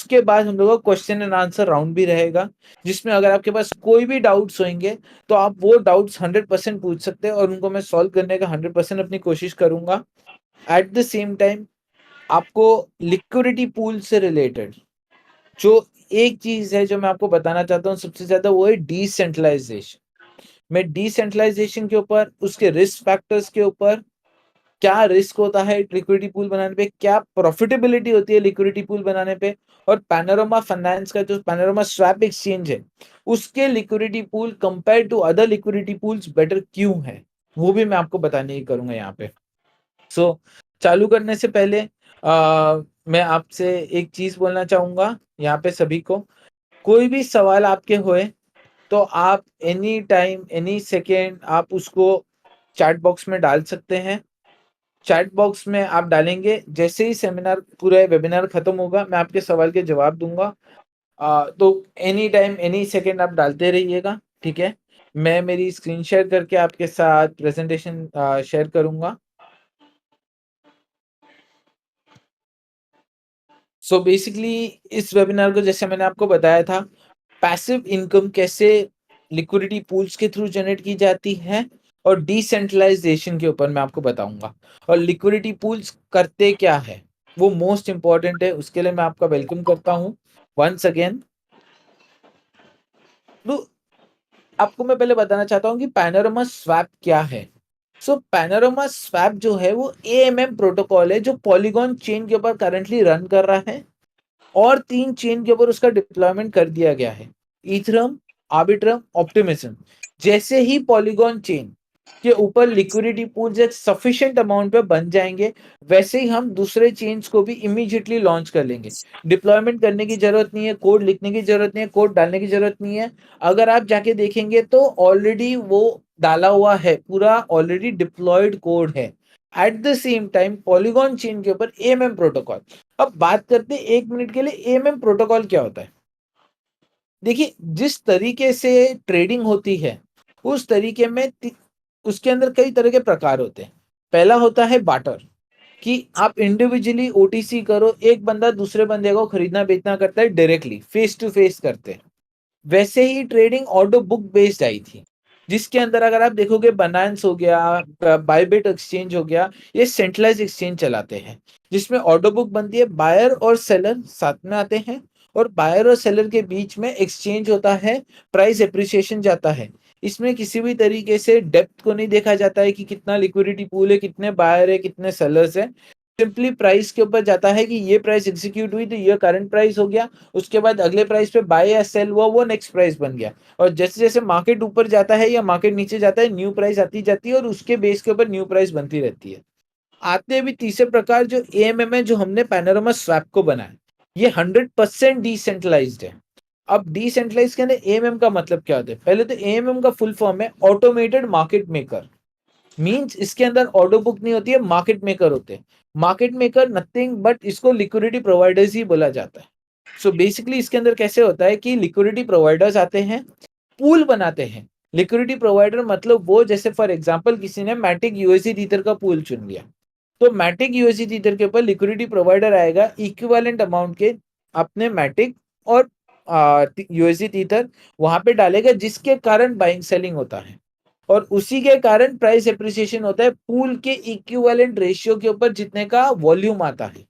उसके बाद हम लोग का क्वेश्चन एंड आंसर राउंड भी रहेगा, जिसमें अगर आपके पास कोई भी डाउट्स होंगे तो आप वो डाउट्स 100% पूछ सकते हैं और उनको मैं सॉल्व करने का 100% अपनी कोशिश करूंगा। एट द सेम टाइम आपको लिक्विडिटी पूल से रिलेटेड जो एक चीज है जो मैं आपको बताना चाहता हूँ सबसे ज्यादा, वो है डिसेंट्रलाइजेशन। मैं डिसेंट्रलाइजेशन के ऊपर, उसके रिस्क फैक्टर्स के ऊपर, क्या रिस्क होता है लिक्विडिटी पूल बनाने पे, क्या प्रॉफिटेबिलिटी होती है लिक्विडिटी पूल बनाने पे, और पैनोरामा फाइनेंस का जो पैनोरामा स्वैप एक्सचेंज है उसके liquidity pool compare to other liquidity pools better क्यों है, वो भी मैं आपको बताने ही करूंगा यहाँ पे। सो चालू करने से पहले मैं आपसे एक चीज बोलना चाहूंगा यहाँ पे सभी को, कोई भी सवाल आपके होए तो आप एनी टाइम एनी सेकेंड आप उसको चैट बॉक्स में डाल सकते हैं। चैट बॉक्स में आप डालेंगे, जैसे ही सेमिनार पूरा वेबिनार खत्म होगा मैं आपके सवाल के जवाब दूंगा। तो एनी टाइम एनी सेकेंड आप डालते रहिएगा, ठीक है। मैं मेरी स्क्रीन शेयर करके आपके साथ प्रेजेंटेशन शेयर करूंगा। सो बेसिकली इस वेबिनार को जैसे मैंने आपको बताया था, पैसिव इनकम कैसे लिक्विडिटी पूल्स के थ्रू जनरेट की जाती है और डिसेंट्रलाइजेशन के ऊपर मैं आपको बताऊंगा। और लिक्विडिटी पूल्स करते क्या है वो मोस्ट इंपॉर्टेंट है, उसके लिए मैं आपका वेलकम करता हूं वंस अगेन। तो आपको मैं पहले बताना चाहता हूं कि पैनोरामा स्वैप क्या है। सो पैनोरामा स्वैप जो है वो एएमएम प्रोटोकॉल है जो पॉलीगॉन चेन के ऊपर करंटली रन कर रहा है और 3 चेन के ऊपर उसका डिप्लॉयमेंट कर दिया गया है, इथरम, आर्बिट्रम, ऑप्टिमिज्म। जैसे ही पॉलीगॉन चेन के ऊपर लिक्विडिटी पूल एक सफिशिएंट अमाउंट पे बन जाएंगे, वैसे ही हम दूसरे चेन्स को भी इमीडिएटली लॉन्च कर लेंगे। डिप्लॉयमेंट करने की जरूरत नहीं है, कोड लिखने की जरूरत नहीं है, कोड डालने की जरूरत नहीं है। अगर आप जाके देखेंगे तो ऑलरेडी वो डाला हुआ है, पूरा ऑलरेडी डिप्लॉयड कोड है। Eight the same time polygon chain के ऊपर एएमएम प्रोटोकॉल। अब बात करते हैं 1 मिनट के लिए एएमएम प्रोटोकॉल क्या होता है। देखिए, जिस तरीके से ट्रेडिंग होती है उस तरीके में उसके अंदर कई तरह के प्रकार होते हैं। पहला होता है बार्टर, कि आप इंडिविजुअली ओटीसी करो, एक बंदा दूसरे बंदे को खरीदना बेचना करता है, डायरेक्टली फेस टू फेस करते हैं। वैसे ही trading order book based I थी, जिसके अंदर अगर आप देखोगे बनांस हो गया, बायबिट एक्सचेंज हो गया, ये सेंट्रलाइज एक्सचेंज चलाते हैं, जिसमें ऑर्डर बुक बनती है, बायर और सेलर साथ में आते हैं और बायर और सेलर के बीच में एक्सचेंज होता है, प्राइस एप्रिसिएशन जाता है। इसमें किसी भी तरीके से डेप्थ को नहीं देखा जाता है कि कितना लिक्विडिटी पूल है, कितने बायर है, कितने सेलर्स है। सिंपली प्राइस के ऊपर जाता है कि ये प्राइस एग्जीक्यूट हुई तो ये करंट प्राइस हो गया, उसके बाद अगले प्राइस पे बाय या सेल हुआ, वो नेक्स्ट प्राइस बन गया। और जैसे जैसे मार्केट ऊपर जाता है या मार्केट नीचे जाता है, न्यू प्राइस आती जाती है और उसके बेस के ऊपर न्यू प्राइस बनती रहती है। आते हैं अभी तीसरे प्रकार जो एएमएम है, जो हमने पैनोरामा स्वैप को बनाया, ये 100% डिसेंट्रलाइज्ड है। अब डिसेंट्रलाइज के अंदर एएमएम का मतलब क्या होता है, पहले तो एएमएम का फुल फॉर्म है ऑटोमेटेड मार्केट मेकर। मींस इसके अंदर ऑर्डर बुक नहीं होती है, मार्केट मेकर होते हैं। मार्केट मेकर नथिंग बट इसको लिक्विडिटी प्रोवाइडर्स ही बोला जाता है। सो बेसिकली इसके अंदर कैसे होता है कि लिक्विडिटी प्रोवाइडर्स आते हैं, पूल बनाते हैं। लिक्विडिटी प्रोवाइडर मतलब वो, जैसे फॉर एग्जांपल किसी ने मैटिक यूएसडी ईथर का पूल चुन लिया, तो मैटिक यूएसडी ईथर के ऊपर लिक्विडिटी प्रोवाइडर आएगा इक्विवेलेंट अमाउंट के, अपने मैटिक और यूएसडी ईथर वहां पे डालेगा, जिसके कारण बाइंग सेलिंग होता है और उसी के कारण प्राइस एप्रिसिएशन होता है पूल के इक्विवेलेंट रेशियो के ऊपर जितने का वॉल्यूम आता है।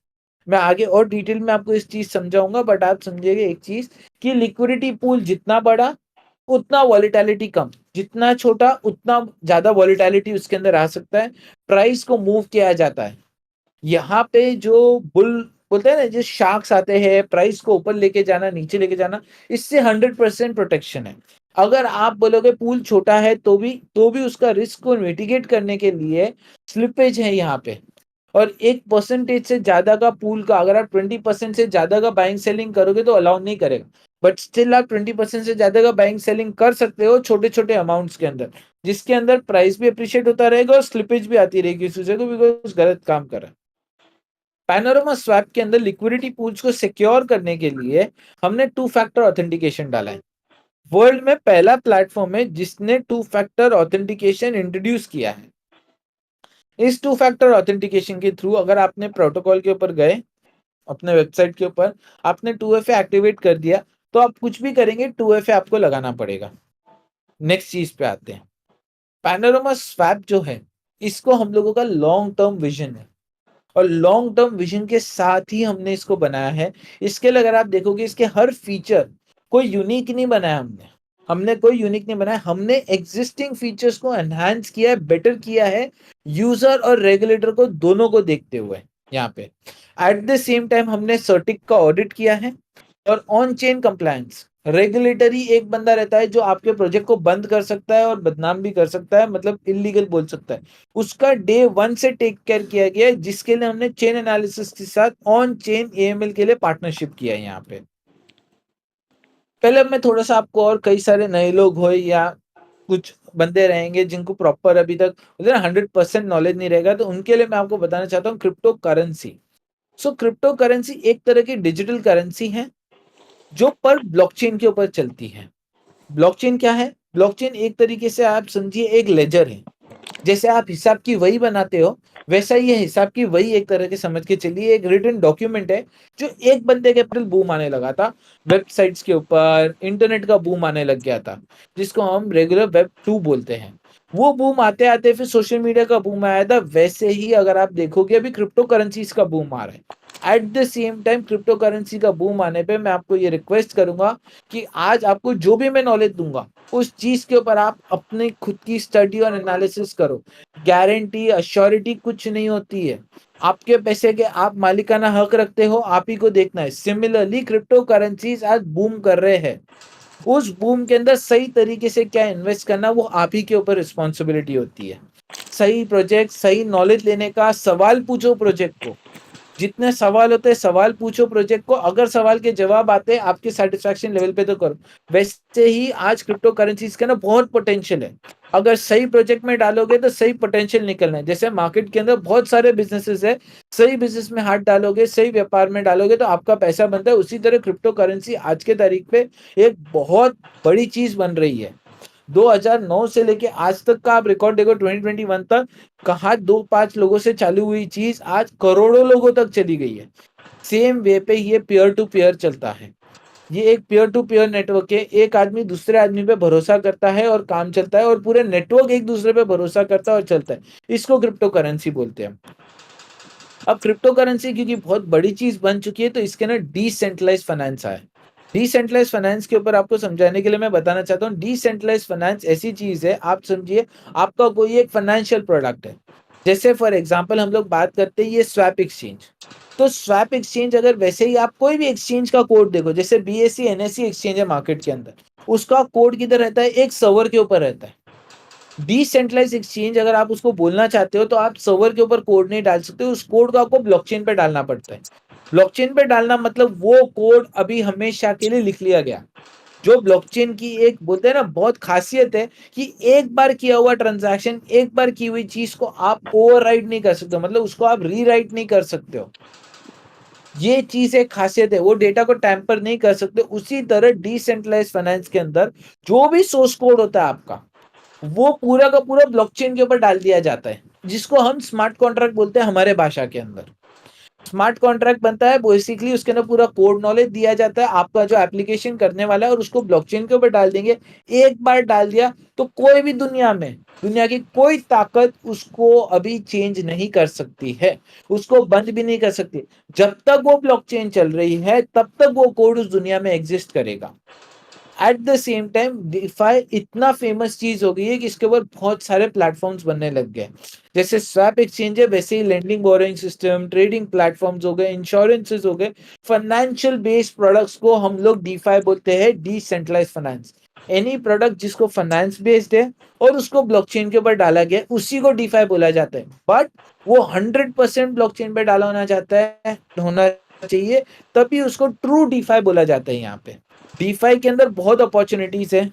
मैं आगे और डिटेल में आपको इस चीज समझाऊंगा, बट आप समझिएगा एक चीज कि लिक्विडिटी पूल जितना बड़ा उतना वॉलिटैलिटी कम, जितना छोटा उतना ज्यादा वॉलिटैलिटी उसके अंदर आ सकता है, प्राइस को मूव किया जाता है। यहाँ पे जो बुल बोलते हैं ना, जो शार्क्स आते हैं प्राइस को ऊपर लेके जाना नीचे लेके जाना, इससे 100% प्रोटेक्शन है। अगर आप बोलोगे पूल छोटा है तो भी उसका रिस्क को मिटिगेट करने के लिए स्लिपेज है यहाँ पे। और 1% से ज्यादा का पूल का अगर आप 20% से ज्यादा का बाइंग सेलिंग करोगे तो अलाउ नहीं करेगा, बट स्टिल आप 20% से ज्यादा का बाइंग सेलिंग कर सकते हो छोटे छोटे अमाउंट्स के अंदर, जिसके अंदर प्राइस भी अप्रिशिएट होता रहेगा और स्लिपेज भी आती रहेगी उस को, बिकॉज गलत काम कर रहा है। पैनोरामा स्वैप के अंदर लिक्विडिटी पूल्स को सिक्योर करने के लिए हमने 2 फैक्टर ऑथेंटिकेशन डाला है। वर्ल्ड में पहला प्लेटफॉर्म है जिसने 2 फैक्टर ऑथेंटिकेशन इंट्रोड्यूस किया है। इस 2 फैक्टर ऑथेंटिकेशन के थ्रू अगर आपने प्रोटोकॉल के ऊपर गए अपने वेबसाइट के ऊपर आपने 2FA एक्टिवेट कर दिया, तो आप कुछ भी करेंगे 2FA आपको लगाना पड़ेगा। नेक्स्ट चीज पे आते हैं, पैनोरामा स्वैप जो है, इसको हम लोगों का लॉन्ग टर्म विजन है, और लॉन्ग टर्म विजन के साथ ही हमने इसको बनाया है। इसके लिए अगर आप देखोगे, इसके हर फीचर कोई यूनिक नहीं बनाया हमने कोई यूनिक नहीं बनाया, हमने एग्जिस्टिंग फीचर्स को एनहांस किया है, बेटर किया है, यूजर और रेगुलेटर को दोनों को देखते हुए। यहाँ पे एट द सेम टाइम हमने सर्टिक का ऑडिट किया है, और ऑन चेन कंप्लायंस, रेगुलेटरी एक बंदा रहता है जो आपके प्रोजेक्ट को बंद कर सकता है और बदनाम भी कर सकता है, मतलब इलीगल बोल सकता है, उसका डे 1 से टेक केयर किया गया है, जिसके लिए हमने चेन एनालिसिस के साथ ऑन चेन AML के लिए पार्टनरशिप किया है। यहाँ पे पहले मैं थोड़ा सा आपको, और कई सारे नए लोग हो या कुछ बंदे रहेंगे जिनको प्रॉपर अभी तक 100% नॉलेज नहीं रहेगा, तो उनके लिए मैं आपको बताना चाहता हूँ crypto currency. So crypto currency एक तरह की डिजिटल करेंसी है जो पर ब्लॉकचेन के ऊपर चलती है। ब्लॉकचेन क्या है? ब्लॉकचेन एक तरीके से आप समझिए एक लेजर है। जैसे आप हिसाब की वही बनाते हो, वैसा ही है हिसाब की वही, एक तरह के समझ के चलिए एक रिटन डॉक्यूमेंट है, जो एक बंदे के ऊपर बूम आने लगा था, वेबसाइट्स के ऊपर इंटरनेट का बूम आने लग गया था, जिसको हम रेगुलर वेब 2 बोलते हैं। वो बूम आते आते फिर सोशल मीडिया का बूम आया था। वैसे ही अगर आप देखोगे अभी क्रिप्टो करेंसीज का बूम आ रहा है। Eight the same time crypto currency का बूम आने पे मैं आपको ये रिक्वेस्ट करूंगा कि आज आपको जो भी मैं नॉलेज दूंगा, उस चीज के ऊपर आप अपने खुद की स्टडी और एनालिसिस करो। गारंटी अश्योरिटी कुछ नहीं होती है। आपके पैसे के आप मालिकाना हक रखते हो, आप ही को देखना है। सिमिलरली क्रिप्टो करेंसीज आज बूम कर रहे हैं, उस बूम के अंदर सही तरीके से क्या इन्वेस्ट करना, वो आप ही के ऊपर रिस्पॉन्सिबिलिटी होती है। सही प्रोजेक्ट, सही नॉलेज लेने का, सवाल पूछो प्रोजेक्ट को, जितने सवाल होते हैं सवाल पूछो प्रोजेक्ट को, अगर सवाल के जवाब आते हैं आपके सेटिस्फैक्शन लेवल पे तो करो। वैसे ही आज क्रिप्टो करेंसीज का ना बहुत पोटेंशियल है, अगर सही प्रोजेक्ट में डालोगे तो सही पोटेंशियल निकलना है। जैसे मार्केट के अंदर बहुत सारे बिजनेसेस है, सही बिजनेस में हाथ डालोगे, सही व्यापार में डालोगे तो आपका पैसा बनता है। उसी तरह क्रिप्टो करेंसी आज के तारीख पे एक बहुत बड़ी चीज बन रही है। 2009 से लेके आज तक का आप रिकॉर्ड देखो, 2021 तक, कहा 2-5 लोगों से चालू हुई चीज आज करोड़ों लोगों तक चली गई है। सेम वे पे ये पीयर टू पीयर चलता है। ये एक पीयर टू पीयर नेटवर्क है, एक आदमी दूसरे आदमी पे भरोसा करता है और काम चलता है, और पूरे नेटवर्क एक दूसरे पे भरोसा करता है और चलता है। इसको क्रिप्टो करेंसी बोलते हैं। अब क्रिप्टो करेंसी क्योंकि बहुत बड़ी चीज बन चुकी है, तो इसके ना डिसेंट्रलाइज फाइनेंस आया। डिसेंट्रलाइज फाइनेंस के ऊपर आपको समझाने के लिए मैं बताना चाहता हूँ, डिसेंट्रलाइज फाइनेंस ऐसी चीज है, आप समझिए आपका कोई एक फाइनेंशियल प्रोडक्ट है। जैसे फॉर एग्जांपल हम लोग बात करते हैं ये स्वैप एक्सचेंज। तो स्वैप एक्सचेंज अगर वैसे ही आप कोई भी एक्सचेंज का कोड देखो, जैसे BSE NSE एक्सचेंज है मार्केट के अंदर, उसका कोड किधर रहता है? एक सर्वर के ऊपर रहता है। डिसेंट्रलाइज एक्सचेंज अगर आप उसको बोलना चाहते हो तो आप सर्वर के ऊपर कोड नहीं डाल सकते, उस कोड को आपको ब्लॉकचेन पे डालना पड़ता है। ब्लॉकचेन पे डालना मतलब वो कोड अभी हमेशा के लिए लिख लिया गया। जो ब्लॉकचेन की एक बोलते हैं ना बहुत खासियत है कि एक बार किया हुआ ट्रांजैक्शन, एक बार की हुई चीज को आप ओवरराइड नहीं कर सकते, मतलब उसको आप रीराइट नहीं कर सकते हो। ये चीज एक खासियत है, वो डेटा को टैंपर नहीं कर सकते। उसी तरह डिसेंट्रलाइज फाइनेंस के अंदर जो भी सोर्स कोड होता है आपका, वो पूरा का पूरा ब्लॉकचेन के ऊपर डाल दिया जाता है, जिसको हम स्मार्ट कॉन्ट्रैक्ट बोलते हैं हमारे भाषा के अंदर। स्मार्ट कॉन्ट्रैक्ट बनता है बेसिकली, उसके अंदर पूरा कोड नॉलेज दिया जाता है, आपका जो एप्लीकेशन करने वाला है, और उसको ब्लॉकचेन के ऊपर डाल देंगे। एक बार डाल दिया तो कोई भी दुनिया की कोई ताकत उसको अभी चेंज नहीं कर सकती है, उसको बंद भी नहीं कर सकती। जब तक वो ब्लॉकचेन चल रही है तब तक वो कोड उस दुनिया में एग्जिस्ट करेगा। At the same time DeFi इतना फेमस चीज हो गई है कि इसके ऊपर बहुत सारे प्लेटफॉर्म्स बनने लग गए। जैसे स्वैप एक्सचेंज है, वैसे ही lending borrowing system, trading platforms हो गए, इंश्योरेंसेस हो गए, फाइनेंशियल बेस्ड प्रोडक्ट्स को हम लोग डीफाई बोलते हैं, डिसेंट्रलाइज फाइनेंस। एनी प्रोडक्ट जिसको फाइनेंस बेस्ड है और उसको ब्लॉकचेन के ऊपर डाला गया, उसी को डीफाई बोला जाता है। बट वो 100% ब्लॉकचेन पे डाला होना चाहिए, तभी उसको ट्रू डीफाई बोला जाता है। यहाँ पे डीफाई के अंदर बहुत अपॉर्चुनिटीज है,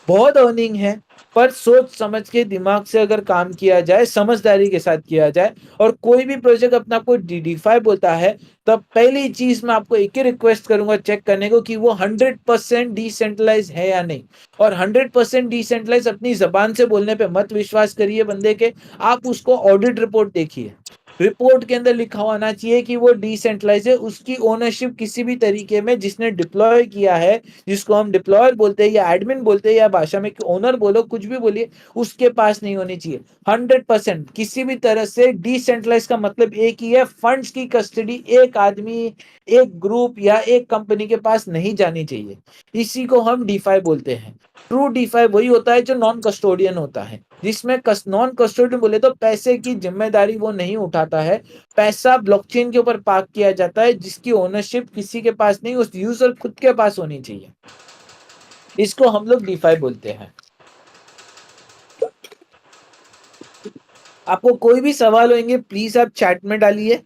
बहुत अर्निंग है, पर सोच समझ के दिमाग से अगर काम किया जाए, समझदारी के साथ किया जाए, और कोई भी प्रोजेक्ट अपना कोई डीफाई बोलता है, तब पहली चीज मैं आपको एक ही रिक्वेस्ट करूंगा चेक करने को कि वो 100% डिसेंट्रलाइज है या नहीं। और 100% डिसेंट्रलाइज अपनी जबान से बोलने पे मत विश्वास करिए बंदे के, आप उसको ऑडिट रिपोर्ट देखिए। रिपोर्ट के अंदर लिखा होना चाहिए कि वो डिसेंट्रलाइज है, उसकी ओनरशिप किसी भी तरीके में जिसने डिप्लॉय किया है, जिसको हम डिप्लॉयर बोलते हैं या एडमिन बोलते हैं या भाषा में ओनर बोलो, कुछ भी बोलिए, उसके पास नहीं होनी चाहिए। 100% किसी भी तरह से डिसेंट्रलाइज का मतलब एक ही है, फंड्स की कस्टडी एक आदमी, एक ग्रुप या एक कंपनी के पास नहीं जानी चाहिए। इसी को हम डीफाई बोलते हैं। ट्रू डीफाई वही होता है जो नॉन कस्टोडियन होता है, जिसमें नॉन कस्टोडियन बोले तो पैसे की जिम्मेदारी वो नहीं उठाता है, पैसा ब्लॉकचेन के ऊपर पार्क किया जाता है, जिसकी ओनरशिप किसी के पास नहीं, उस यूजर खुद के पास होनी चाहिए। इसको हम लोग डीफाई बोलते हैं। आपको कोई भी सवाल होंगे प्लीज आप चैट में डालिए।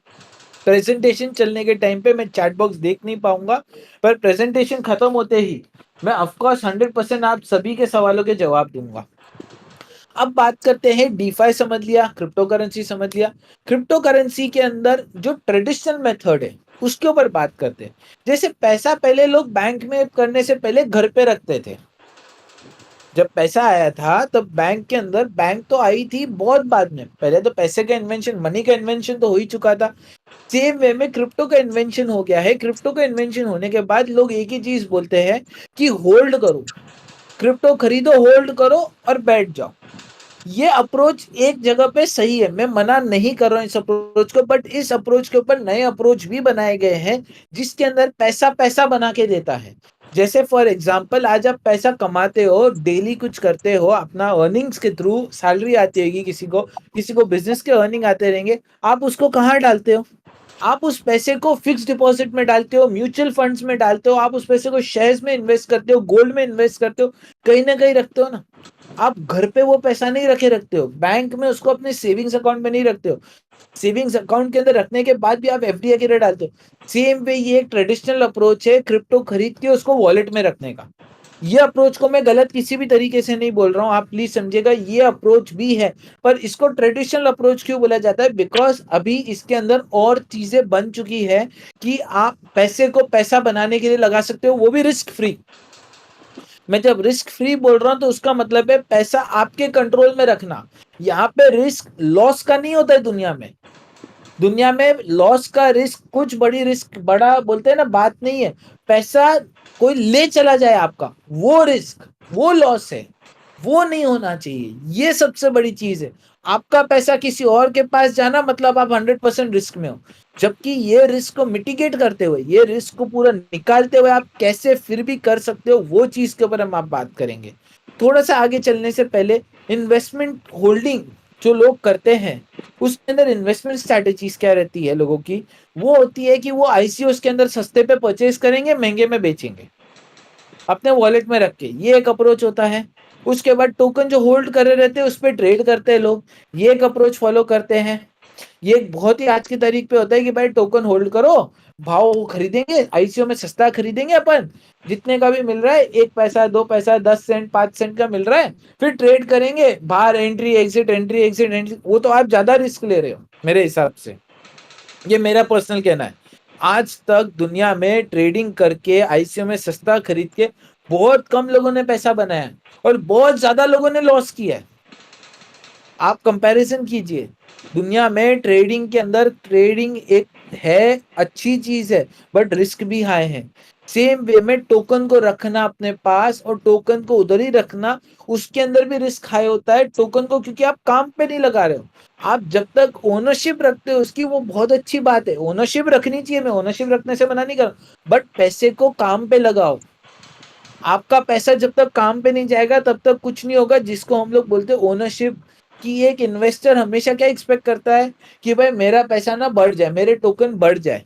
प्रेजेंटेशन चलने के टाइम पे मैं चैट बॉक्स देख नहीं पाऊंगा, पर प्रेजेंटेशन खत्म होते ही मैं ऑफकोर्स 100% आप सभी के सवालों के जवाब दूंगा। अब बात करते हैं, डीफाई समझ लिया, क्रिप्टो करेंसी समझ लिया। क्रिप्टो करेंसी के अंदर जो ट्रेडिशनल मेथड है उसके ऊपर बात करते हैं। जैसे पैसा पहले लोग बैंक में करने से पहले घर पे रखते थे। जब पैसा आया था तब बैंक के अंदर, बैंक तो आई थी बहुत बाद में, पहले तो पैसे का इन्वेंशन, मनी का इन्वेंशन तो हो ही चुका था। सेम वे में क्रिप्टो का इन्वेंशन हो गया है। क्रिप्टो का इन्वेंशन होने के बाद लोग एक ही चीज बोलते हैं कि होल्ड करो, क्रिप्टो खरीदो, होल्ड करो और बैठ जाओ। ये अप्रोच एक जगह पे सही है, मैं मना नहीं कर रहा हूं इस अप्रोच को, बट इस अप्रोच के ऊपर नए अप्रोच भी बनाए गए हैं जिसके अंदर पैसा पैसा बना के देता है। जैसे फॉर एग्जांपल, आज आप पैसा कमाते हो, डेली कुछ करते हो, अपना अर्निंग्स के थ्रू सैलरी आती होगी, किसी को बिजनेस के अर्निंग आते रहेंगे, आप उसको कहाँ डालते हो? आप उस पैसे को फिक्स डिपॉजिट में डालते हो, म्यूचुअल फंड्स में डालते हो, आप उस पैसे को शेयर्स में इन्वेस्ट करते हो, गोल्ड में इन्वेस्ट करते हो, कहीं ना कहीं रखते हो ना। आप घर पे वो पैसा नहीं रखे रखते हो, बैंक में उसको अपने सेविंग्स अकाउंट में नहीं रखते हो, सेविंग्स अकाउंट के अंदर रखने के बाद भी आप एफडी वगैरह डालते हो। सेम वे ये एक ट्रेडिशनल अप्रोच है क्रिप्टो खरीद के उसको वॉलेट में रखने का। ये अप्रोच को मैं गलत किसी भी तरीके से नहीं बोल रहा हूं, आप प्लीज समझिएगा, ये अप्रोच भी है। पर इसको ट्रेडिशनल अप्रोच क्यों बोला जाता है? बिकॉज अभी इसके अंदर और चीजें बन चुकी है कि आप पैसे को पैसा बनाने के लिए लगा सकते हो, वो भी रिस्क फ्री। मैं जब रिस्क फ्री बोल रहा हूं तो उसका मतलब है पैसा आपके कंट्रोल में रखना। यहाँ पे रिस्क लॉस का नहीं होता है। दुनिया में लॉस का रिस्क, कुछ बड़ी रिस्क, बड़ा बोलते हैं ना, बात नहीं है। पैसा कोई ले चला जाए आपका, वो रिस्क, वो लॉस है, वो नहीं होना चाहिए। ये सबसे बड़ी चीज है। आपका पैसा किसी और के पास जाना मतलब आप 100% रिस्क में हो। जबकि ये रिस्क को मिटिगेट करते हुए, ये रिस्क को पूरा निकालते हुए आप कैसे फिर भी कर सकते हो, वो चीज के ऊपर हम आप बात करेंगे। थोड़ा सा आगे चलने से पहले, इन्वेस्टमेंट होल्डिंग जो लोग करते हैं उसके अंदर इन्वेस्टमेंट स्ट्रैटेजीज क्या रहती है लोगों की? वो होती है कि वो आईसीओस के अंदर सस्ते पे परचेज करेंगे, महंगे में बेचेंगे अपने वॉलेट में रख के, ये एक अप्रोच होता है। उसके बाद टोकन जो होल्ड करे रहते हैं उस पर ट्रेड करते हैं लोग, ये एक अप्रोच फॉलो करते हैं। ये एक बहुत ही आज की तारीख पे होता है कि भाई टोकन होल्ड करो, भाव खरीदेंगे, आईसीओ में सस्ता खरीदेंगे अपन, जितने का भी मिल रहा है, 1 पैसा 2 पैसा 10 सेंट 5 सेंट का मिल रहा है, फिर ट्रेड करेंगे, बाहर entry exit entry exit entry, वो तो आप ज्यादा रिस्क ले रहे हो मेरे हिसाब से। ये मेरा पर्सनल कहना है। आज तक दुनिया में ट्रेडिंग करके आईसीओ में सस्ता खरीद के बहुत कम लोगों ने पैसा बनाया है और बहुत ज्यादा लोगों ने लॉस किया है। आप कंपैरिजन कीजिए, दुनिया में ट्रेडिंग के अंदर, ट्रेडिंग एक है, अच्छी चीज है, बट रिस्क भी हाई है। सेम वे में टोकन को रखना अपने पास और टोकन को उधर ही रखना, उसके अंदर भी रिस्क हाई होता है टोकन को, क्योंकि आप काम पे नहीं लगा रहे हो। आप जब तक ओनरशिप रखते हो उसकी, वो बहुत अच्छी बात है, ओनरशिप रखनी चाहिए, मैं ओनरशिप रखने से मना नहीं कर, बट पैसे को काम पे लगाओ। आपका पैसा जब तक काम पे नहीं जाएगा तब तक कुछ नहीं होगा, जिसको हम लोग बोलते हैं ओनरशिप। कि एक इन्वेस्टर हमेशा क्या एक्सपेक्ट करता है कि भाई मेरा पैसा ना बढ़ जाए, मेरे टोकन बढ़ जाए।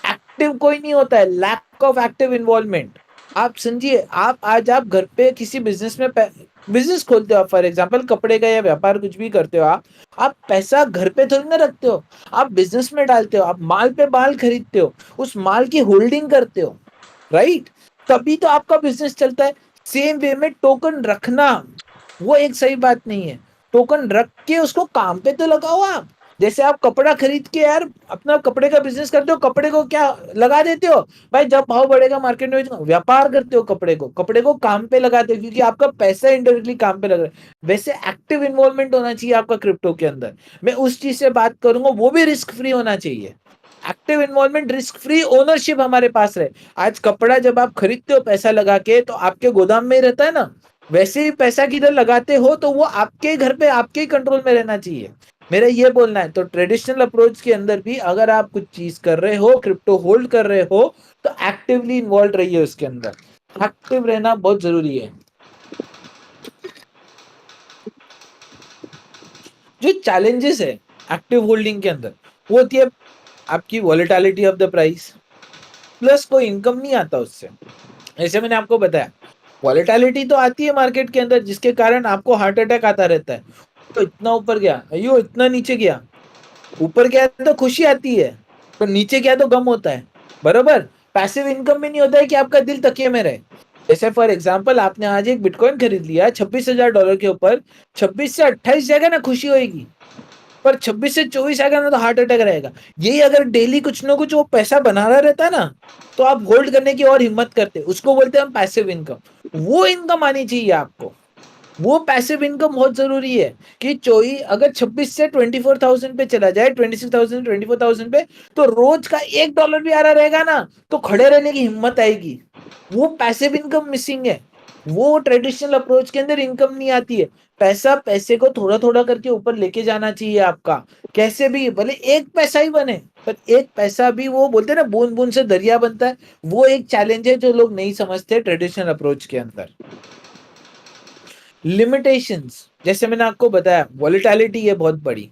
एक्टिव कोई नहीं होता है, लैक ऑफ एक्टिव इन्वॉल्वमेंट। आप समझिए, आप घर पे किसी बिजनेस में बिजनेस खोलते हो, फॉर एग्जांपल कपड़े का या व्यापार कुछ भी करते हो, आप पैसा घर पे थोड़ी ना रखते हो, आप बिजनेस में डालते हो, आप माल पे माल खरीदते हो, उस माल की होल्डिंग करते हो, राइट? तभी तो आपका बिजनेस चलता है। सेम वे में टोकन रखना वो एक सही बात नहीं है। टोकन रख के उसको काम पे तो लगाओ आप। जैसे आप कपड़ा खरीद के यार अपना कपड़े का बिजनेस करते हो, कपड़े को क्या लगा देते हो भाई, जब भाव बढ़ेगा मार्केट में व्यापार करते हो, कपड़े को काम पे लगाते हो, क्योंकि आपका पैसा इनडायरेक्टली काम पे लग रहा है। वैसे एक्टिव इन्वॉल्वमेंट होना चाहिए आपका क्रिप्टो के अंदर। मैं उस चीज से बात करूंगा, वो भी रिस्क फ्री होना चाहिए। Active involvement, risk free ownership हमारे पास रहे। आज कपड़ा जब आप खरीदते हो पैसा लगा के, तो आपके गोदाम में ही रहता है ना, वैसे ही पैसा किधर लगाते हो तो वो आपके घर पे आपके ही कंट्रोल में रहना चाहिए। मेरा ये बोलना है। तो ट्रेडिशनल अप्रोच के अंदर भी अगर आप कुछ चीज कर रहे हो, क्रिप्टो होल्ड कर रहे हो, तो एक्टिवली इन्वॉल्व रहिए उसके अंदर। एक्टिव रहना बहुत जरूरी है। जो चैलेंजेस है एक्टिव होल्डिंग के अंदर, वो होती है आपकी volatility of the price, plus कोई इनकम नहीं आता उससे। ऐसे मैंने आपको बताया, वॉलेटिलिटी तो आती है मार्केट के अंदर, जिसके कारण आपको हार्ट अटैक आता रहता है। तो इतना ऊपर गया, अयो इतना नीचे गया। ऊपर गया तो खुशी आती है, तो नीचे गया तो गम होता है। बरोबर। पैसिव इनकम में नहीं होता है कि आपका दिल तकिए में रहे। जैसे फॉर एग्जांपल, आपने आज एक बिटकॉइन खरीद लिया $26,000 के ऊपर, 26 से 28 जाएगा ना खुशी होगी, पर 26 से 24 आएगा ना तो हार्ट अटैक रहेगा। यही अगर डेली कुछ ना कुछ वो पैसा बना रहा रहता है ना, तो आप होल्ड करने की और हिम्मत करते, उसको बोलते हैं हम पैसिव इनकम। वो इनकम आनी चाहिए आपको। वो पैसिव इनकम बहुत जरूरी है कि चोई अगर 26 से 24,000 पे चला जाए, 26,000 24,000 पे, तो रोज का $1 भी आ रहा रहेगा ना, तो खड़े रहने की हिम्मत आएगी। वो पैसिव इनकम मिसिंग है। वो ट्रेडिशनल अप्रोच के अंदर इनकम नहीं आती है। पैसा पैसे को थोड़ा थोड़ा करके ऊपर लेके जाना चाहिए आपका। कैसे भी भले एक पैसा ही बने, पर एक पैसा भी, वो बोलते हैं ना बूंद बूंद से दरिया बनता है, वो एक चैलेंज है जो लोग नहीं समझते ट्रेडिशनल अप्रोच के अंदर। लिमिटेशंस, जैसे मैंने आपको बताया, वॉलेटिलिटी है बहुत बड़ी।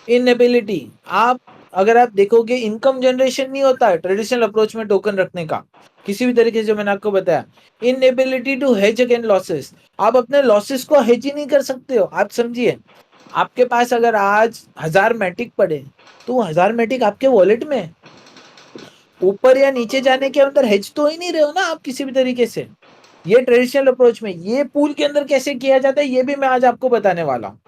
इनएबिलिटी, आप अगर आप देखोगे इनकम जनरेशन नहीं होता है ट्रेडिशनल अप्रोच में टोकन रखने का, किसी भी तरीके से, जो मैंने आपको बताया। Inability to hedge against losses, आप अपने लॉसेस को हेज ही नहीं कर सकते हो। आप समझिए, आपके पास अगर आज 1000 मैटिक पड़े, तो 1000 मैटिक आपके वॉलेट में, ऊपर या नीचे जाने के अंदर हेज तो ही नहीं रहे हो ना आप किसी भी तरीके से। ये ट्रेडिशनल अप्रोच में, ये पूल के अंदर कैसे किया जाता है, ये भी मैं आज आपको बताने वाला हूँ।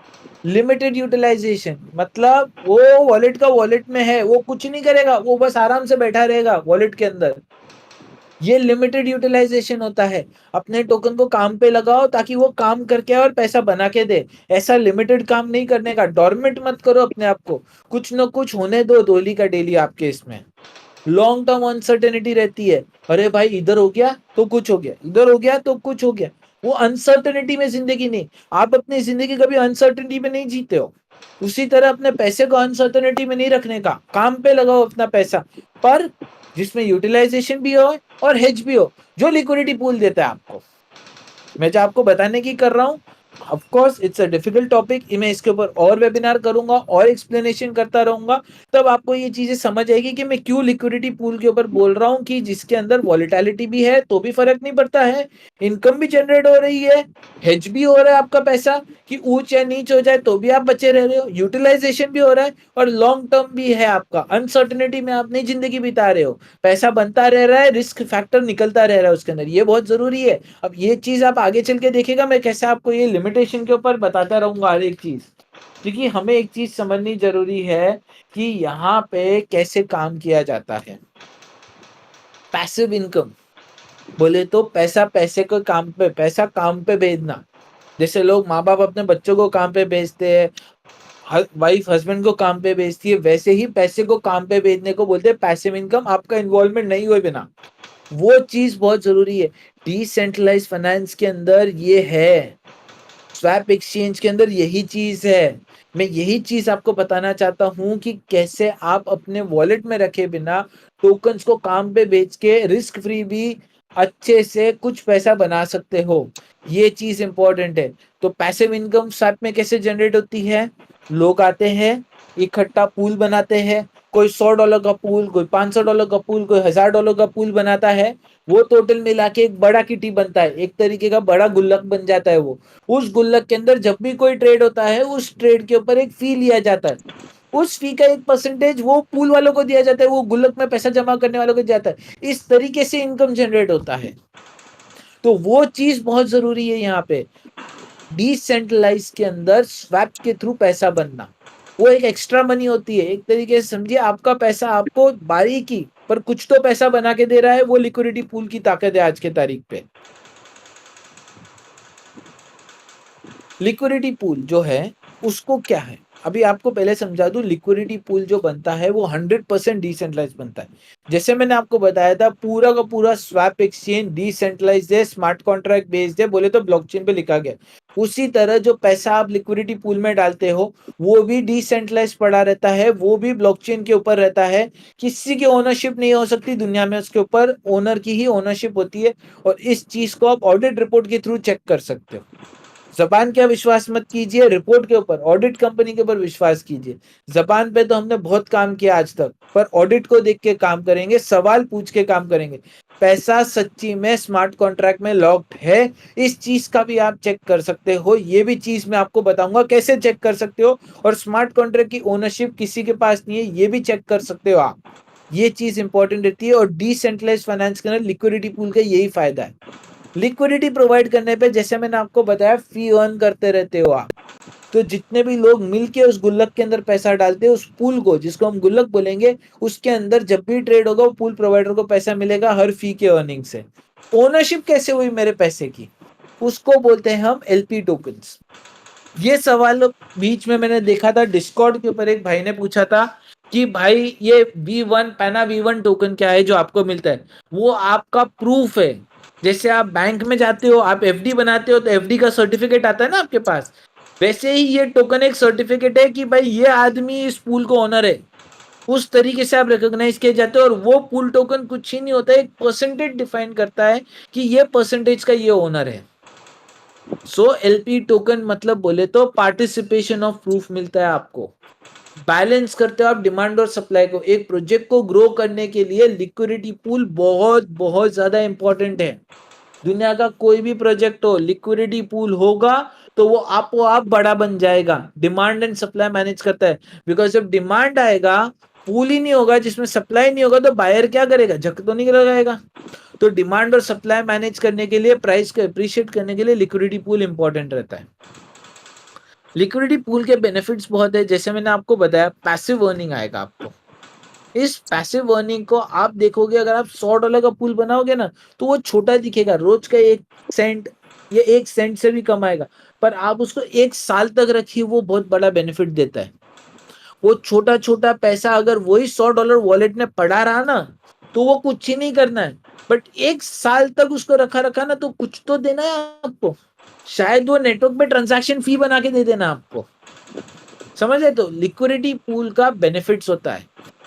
लिमिटेड यूटिलाइजेशन, मतलब वो वॉलेट का वॉलेट में है, वो कुछ नहीं करेगा, वो बस आराम से बैठा रहेगा वॉलेट के अंदर। ये लिमिटेड यूटिलाइजेशन होता है। अपने टोकन को काम पे लगाओ ताकि वो काम करके और पैसा बना के दे। ऐसा लिमिटेड काम नहीं करने का, डॉर्मेंट मत करो अपने आप को, कुछ न कुछ होने दो डोली का डेली आपके इसमें। लॉन्ग टर्म अनसर्टेनिटी रहती है। अरे भाई इधर हो गया तो कुछ हो गया, इधर हो गया तो कुछ हो गया। वो अनसर्टेनिटी में जिंदगी नहीं। आप अपनी जिंदगी कभी अनसर्टेनिटी में नहीं जीते हो। उसी तरह अपने पैसे को अनसर्टेनिटी में नहीं रखने का, काम पे लगाओ अपना पैसा, पर जिसमें यूटिलाइजेशन भी हो और हेज भी हो, जो लिक्विडिटी पूल देता है आपको। मैं जो आपको बताने की कर रहा हूँ, of course it's a difficult topic, मैं इसके ऊपर और वेबिनार करूंगा और एक्सप्लेनेशन करता रहूंगा, तब आपको ये चीजें समझ आएगी कि मैं क्यों लिक्विडिटी पूल के ऊपर बोल रहा हूँ, कि जिसके अंदर वॉलेटिलिटी भी है तो भी फर्क नहीं पड़ता है, इनकम भी जनरेट हो रही है, हेज भी हो रहा है आपका पैसा, कि ऊंच या नीच हो जाए तो भी आप बचे रह रहे हो, यूटिलाइजेशन भी हो रहा है, और लॉन्ग टर्म भी है आपका। अनसर्टेनिटी में आप नहीं जिंदगी बिता रहे हो, पैसा बनता रह रहा है, रिस्क फैक्टर निकलता रह रहा है उसके अंदर, ये बहुत जरूरी है। अब ये चीज आप आगे चल के देखेगा, मैं कैसे आपको ये लिमिटेशन के ऊपर बताता रहूंगा हर एक चीज, क्योंकि हमें एक चीज समझनी जरूरी है कि यहाँ पे कैसे काम किया जाता है। पैसिव इनकम बोले तो पैसा पैसे को काम पे, पैसा काम पे भेजना। जैसे लोग माँ बाप अपने बच्चों को काम पे भेजते हैं, वाइफ हस्बैंड को काम पे भेजती है, वैसे ही पैसे को काम पे भेजने को बोलते हैं पैसिव इनकम, आपका इन्वॉल्वमेंट नहीं हुए बिना। वो चीज बहुत जरूरी है। डिसेंट्रलाइज फाइनेंस के अंदर ये है, स्वैप एक्सचेंज के अंदर यही चीज है। मैं यही चीज आपको बताना चाहता हूं कि कैसे आप अपने वॉलेट में रखे बिना टोकन्स को काम पे बेच के रिस्क फ्री भी अच्छे से कुछ पैसा बना सकते हो। ये चीज इंपॉर्टेंट है। तो पैसिव इनकम स्वैप में कैसे जनरेट होती है, लोग आते हैं, इकट्ठा पूल बनाते हैं, कोई $100 का पूल, कोई $500 का पूल, कोई $1000 का पूल बनाता है। वो टोटल मिला के एक बड़ा किटी बनता है, एक तरीके का बड़ा गुल्लक बन जाता है वो। उस गुल्लक के अंदर जब भी कोई ट्रेड होता है, उस ट्रेड के ऊपर एक फी लिया जाता है। उस फी का एक परसेंटेज वो पूल वालों को दिया जाता है, वो गुल्लक में पैसा जमा करने वालों को जाता है। इस तरीके से इनकम जनरेट होता है। तो वो चीज बहुत जरूरी है यहाँ पे, डिसेंट्रलाइज के अंदर स्वैप के थ्रू पैसा बनना। वो एक एक्स्ट्रा मनी होती है। एक तरीके से समझिए आपका पैसा आपको बारीकी पर कुछ तो पैसा बना के दे रहा है, वो लिक्विडिटी पूल की ताकत है आज के तारीख पे। लिक्विडिटी पूल जो है उसको क्या है, अभी आपको पहले समझा दूं। लिक्विडिटी पूल जो बनता है वो 100% डिसेंट्रलाइज बनता है। जैसे मैंने आपको बताया था पूरा का पूरा स्वैप एक्सचेंज डिसेंट्रलाइज्ड है, स्मार्ट कॉन्ट्रैक्ट बेस्ड है, बोले तो ब्लॉकचेन पे लिखा गया। उसी तरह जो पैसा आप लिक्विडिटी पूल में डालते हो वो भी डिसेंट्रलाइज पड़ा रहता है, वो भी ब्लॉकचेन के ऊपर रहता है। किसी की ओनरशिप नहीं हो सकती दुनिया में, उसके ऊपर ओनर की ही ओनरशिप होती है। और इस चीज को आप ऑडिट रिपोर्ट के थ्रू चेक कर सकते हो। जबान क्या विश्वास मत कीजिए, रिपोर्ट के ऊपर, ऑडिट कंपनी के ऊपर विश्वास कीजिए। जबान पे तो हमने बहुत काम किया आज तक, पर ऑडिट को देख के काम करेंगे, सवाल पूछ के काम करेंगे। पैसा सच्ची में स्मार्ट कॉन्ट्रैक्ट में लॉक्ड है, इस चीज का भी आप चेक कर सकते हो। ये भी चीज मैं आपको बताऊंगा कैसे चेक कर सकते हो। और स्मार्ट कॉन्ट्रैक्ट की ओनरशिप किसी के पास नहीं है, ये भी चेक कर सकते हो आप। ये चीज इंपॉर्टेंट रहती है। और डिसेंट्रलाइज्ड फाइनेंस के अंदर लिक्विडिटी पूल का यही फायदा है। लिक्विडिटी प्रोवाइड करने पे जैसे मैंने आपको बताया फी अर्न करते रहते हो आप। तो जितने भी लोग मिलके उस गुल्लक के अंदर पैसा डालते हैं, उस पूल को जिसको हम गुल्लक बोलेंगे, उसके अंदर जब भी ट्रेड होगा वो पूल प्रोवाइडर को पैसा मिलेगा हर फी के अर्निंग से। ओनरशिप कैसे हुई मेरे पैसे की, उसको बोलते हैं हम एलपी टोकन्स। ये सवाल बीच में मैंने देखा था डिस्कॉर्ड के ऊपर, एक भाई ने पूछा था कि भाई ये V1 पैना V1 टोकन क्या है जो आपको मिलता है। वो आपका प्रूफ है। जैसे आप बैंक में जाते हो, आप एफडी बनाते हो तो एफडी का सर्टिफिकेट आता है ना आपके पास, वैसे ही ये टोकन एक सर्टिफिकेट है कि भाई ये आदमी इस पूल को ओनर है। उस तरीके से आप रिकॉग्नाइज किए जाते हो। और वो पूल टोकन कुछ ही नहीं होता, एक परसेंटेज डिफाइन करता है कि ये परसेंटेज का ये ओनर है। सो एलपी टोकन मतलब बोले तो पार्टिसिपेशन ऑफ प्रूफ मिलता है आपको। बैलेंस करते हो आप डिमांड और सप्लाई को। एक प्रोजेक्ट को ग्रो करने के लिए लिक्विडिटी पूल बहुत बहुत ज्यादा इंपॉर्टेंट है। दुनिया का कोई भी प्रोजेक्ट हो, लिक्विडिटी पूल होगा तो वो आपो आप बड़ा बन जाएगा। डिमांड एंड सप्लाई मैनेज करता है। बिकॉज जब डिमांड आएगा, पूल ही नहीं होगा, जिसमें सप्लाई नहीं होगा, तो बायर क्या करेगा, झक तो नहीं लगाएगा। तो डिमांड और सप्लाई मैनेज करने के लिए, प्राइस को अप्रिशिएट करने के लिए लिक्विडिटी पूल इंपॉर्टेंट रहता है। लिक्विडिटी पूल के बेनिफिट्स बहुत है। जैसे मैंने आपको बताया पैसिव अर्निंग आएगा आपको। इस पैसिव अर्निंग को आप देखोगे, अगर आप $100 का पूल बनाओगे ना तो वो छोटा दिखेगा, रोज का 1 सेंट या 1 सेंट से भी कम आएगा। पर आप उसको 1 साल तक रखिए, वो बहुत बड़ा बेनिफिट देता है। वो छोटा छोटा पैसा अगर वही $100 वॉलेट में पड़ा रहा ना तो वो कुछ ही नहीं करना है। बट 1 साल तक उसको रखा रखा ना तो कुछ तो देना है आपको। शायद वो नेटवर्क पे ट्रांजैक्शन फी बना के दे देना आपको। समझ रहे? तो लिक्विडिटी पूल का बेनिफिट्स होता है।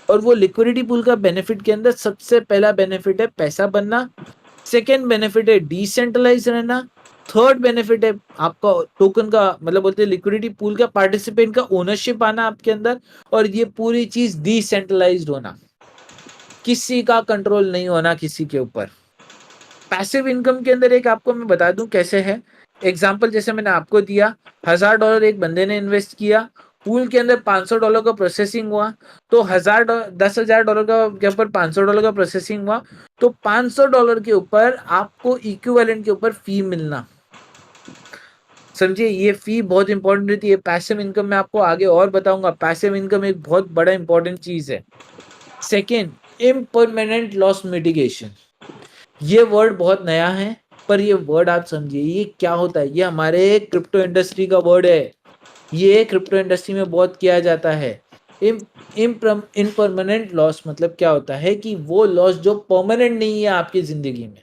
और वो लिक्विडिटी पूल का बेनिफिट के अंदर सबसे पहला बेनिफिट है पैसा बनना। सेकेंड बेनिफिट है डिसेंट्रलाइज रहना। थर्ड बेनिफिट है आपका टोकन का, मतलब बोलते हैं लिक्विडिटी पूल का पार्टिसिपेंट का ओनरशिप आना आपके अंदर। और ये पूरी चीज डिसेंट्रलाइज्ड होना, किसी का कंट्रोल नहीं होना किसी के ऊपर। पैसिव इनकम के अंदर एक आपको मैं बता दूं कैसे है। एग्जांपल जैसे मैंने आपको दिया, $1000 एक बंदे ने इन्वेस्ट किया, पूल के अंदर $500 का प्रोसेसिंग हुआ। तो $10,000 का के ऊपर $500 का प्रोसेसिंग हुआ, तो $500 के ऊपर आपको इक्विवेलेंट के ऊपर फी मिलना। समझिए, ये फी बहुत इंपॉर्टेंट रहती है। पैसिव इनकम में आपको आगे और बताऊंगा। पैसिव इनकम एक बहुत बड़ा इंपॉर्टेंट चीज है। Second, impermanent loss mitigation. ये वर्ड बहुत नया है, पर ये वर्ड आप समझिए ये क्या होता है। ये हमारे क्रिप्टो इंडस्ट्री का वर्ड है। ये क्रिप्टो इंडस्ट्री में बहुत किया जाता है। इम्परमानेंट लॉस मतलब क्या होता है कि वो लॉस जो परमानेंट नहीं है आपकी जिंदगी में।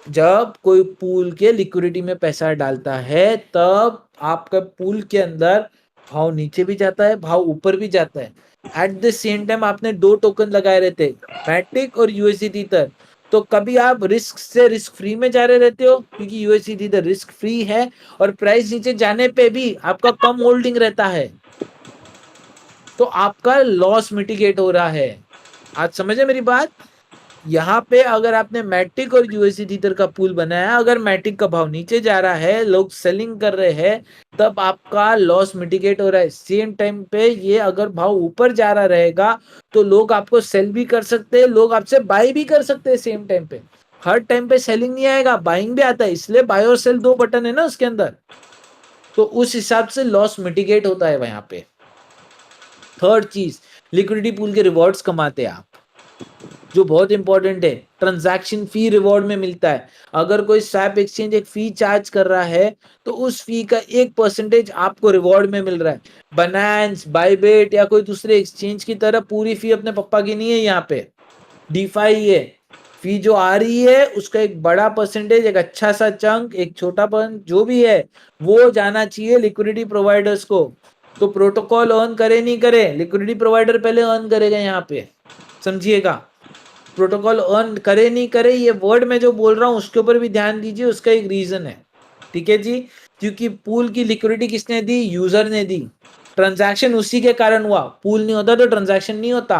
जब कोई पूल के लिक्विडिटी में पैसा डालता है तब आपका पूल के अंदर भाव नीचे भी जाता है, भाव ऊपर भी जाता है। एट द सेम टाइम आपने 2 टोकन लगाए रहते, मैटिक और यूएसडीटी तर। तो कभी आप रिस्क से रिस्क फ्री में जा रहे रहते हो क्योंकि यूएसडीटी तर रिस्क फ्री है, और प्राइस नीचे जाने पे भी आपका कम होल्डिंग रहता है, तो आपका लॉस मिटिगेट हो रहा है। आज समझे मेरी बात? यहाँ पे अगर आपने मैटिक और यूएसडी का पूल बनाया, अगर मैटिक का भाव नीचे जा रहा है, लोग सेलिंग कर रहे हैं, तब आपका लॉस मिटिगेट हो रहा है। सेम टाइम पे ये अगर भाव ऊपर जा रहा रहेगा तो लोग आपको सेल भी कर सकते हैं, लोग आपसे बाय भी कर सकते हैं सेम टाइम पे। हर टाइम पे सेलिंग नहीं आएगा, बाइंग भी आता है, इसलिए बाय और सेल 2 बटन है ना उसके अंदर। तो उस हिसाब से लॉस मिटिगेट होता है वहां पे। थर्ड चीज, लिक्विडिटी पूल के रिवॉर्ड्स कमाते हैं आप, जो बहुत इंपॉर्टेंट है। ट्रांजैक्शन फी रिवॉर्ड में मिलता है। अगर कोई स्वैप एक्सचेंज एक फी चार्ज कर रहा है तो उस फी का 1% आपको रिवॉर्ड में मिल रहा है। बनांस, बाइबिट या कोई दूसरे एक्सचेंज की तरह पूरी फी अपने पप्पा की नहीं है। यहाँ पे डीफाई है, फी जो आ रही है उसका एक बड़ा परसेंटेज, एक अच्छा सा चंक, एक छोटा पन जो भी है वो जाना चाहिए लिक्विडिटी प्रोवाइडर्स को। तो प्रोटोकॉल अर्न करे नहीं करे, लिक्विडिटी प्रोवाइडर पहले अर्न करेगा। यहाँ पे समझिएगा, प्रोटोकॉल अर्न करे नहीं करे, ये वर्ड मैं जो बोल रहा हूं उसके ऊपर भी ध्यान दीजिए, उसका एक रीजन है। ठीक है जी, क्योंकि पूल की लिक्विडिटी किसने दी? यूजर ने दी। ट्रांजैक्शन उसी के कारण हुआ, पूल नहीं होता तो ट्रांजैक्शन नहीं होता,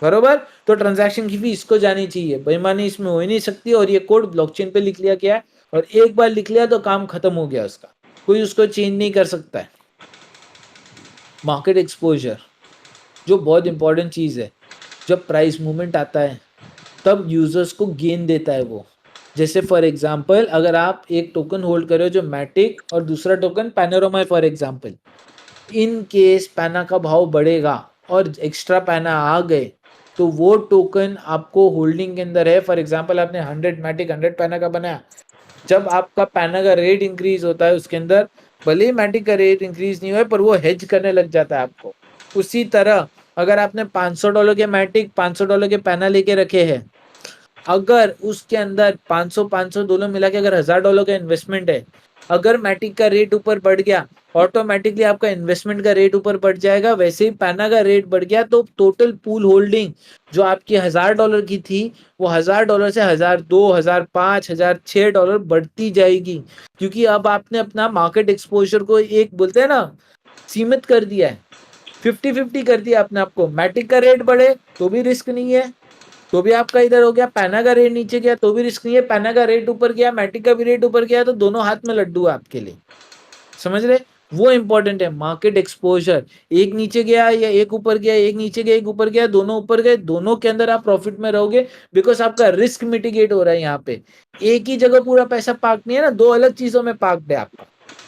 बरोबर। तो ट्रांजैक्शन की फी इसको जानी चाहिए, बेईमानी इसमें हो ही नहीं सकती। और ये कोड ब्लॉकचेन पे लिख लिया गया है, और एक बार लिख लिया तो काम खत्म हो गया उसका, कोई उसको चेंज नहीं कर सकता है। मार्केट एक्सपोजर जो बहुत इंपॉर्टेंट चीज है, जब प्राइस मूवमेंट आता है तब यूजर्स को गेन देता है वो। जैसे फॉर एग्जांपल अगर आप एक टोकन होल्ड कर रहे हो जो मैटिक, और दूसरा टोकन पैनोरामा है फॉर एग्जांपल, इन केस पैना का भाव बढ़ेगा और एक्स्ट्रा पैना आ गए तो वो टोकन आपको होल्डिंग के अंदर है। फॉर एग्जांपल आपने 100 मैटिक 100 पैना का बनाया, जब आपका पैना का रेट इंक्रीज होता है उसके अंदर, भले ही मैटिक का रेट इंक्रीज नहीं हुआ पर वो हेज करने लग जाता है आपको। उसी तरह अगर आपने $500 के मैटिक, $500 के पैना लेके रखे हैं, अगर उसके अंदर 500 दोनों मिला के अगर $1000 का इन्वेस्टमेंट है, अगर मैटिक का रेट ऊपर बढ़ गया ऑटोमेटिकली आपका इन्वेस्टमेंट का रेट ऊपर बढ़ जाएगा। वैसे ही पैना का रेट बढ़ गया तो टोटल पूल होल्डिंग जो आपकी $1000 की थी वो $1000 से 1002, 1005, $1006 बढ़ती जाएगी, क्योंकि अब आपने अपना मार्केट एक्सपोजर को एक बोलते हैं ना सीमित कर दिया है, 50-50 कर दिया आपने। आपको मैटिक का रेट बढ़े तो भी रिस्क नहीं है, तो भी आपका इधर हो गया। पैना का रेट नीचे गया तो भी रिस्क नहीं है, पैना का रेट ऊपर गया, मैटिक का भी रेट ऊपर गया, तो दोनों हाथ में लड्डू है आपके लिए। समझ रहे? वो इंपॉर्टेंट है मार्केट एक्सपोजर। एक नीचे गया या एक ऊपर गया, एक नीचे गया एक ऊपर गया, दोनों ऊपर गए, दोनों के अंदर आप प्रॉफिट में रहोगे, बिकॉज आपका रिस्क मिटिगेट हो रहा है। यहाँ पे एक ही जगह पूरा पैसा पार्क नहीं है ना, दो अलग चीजों में पार्कड है आपका।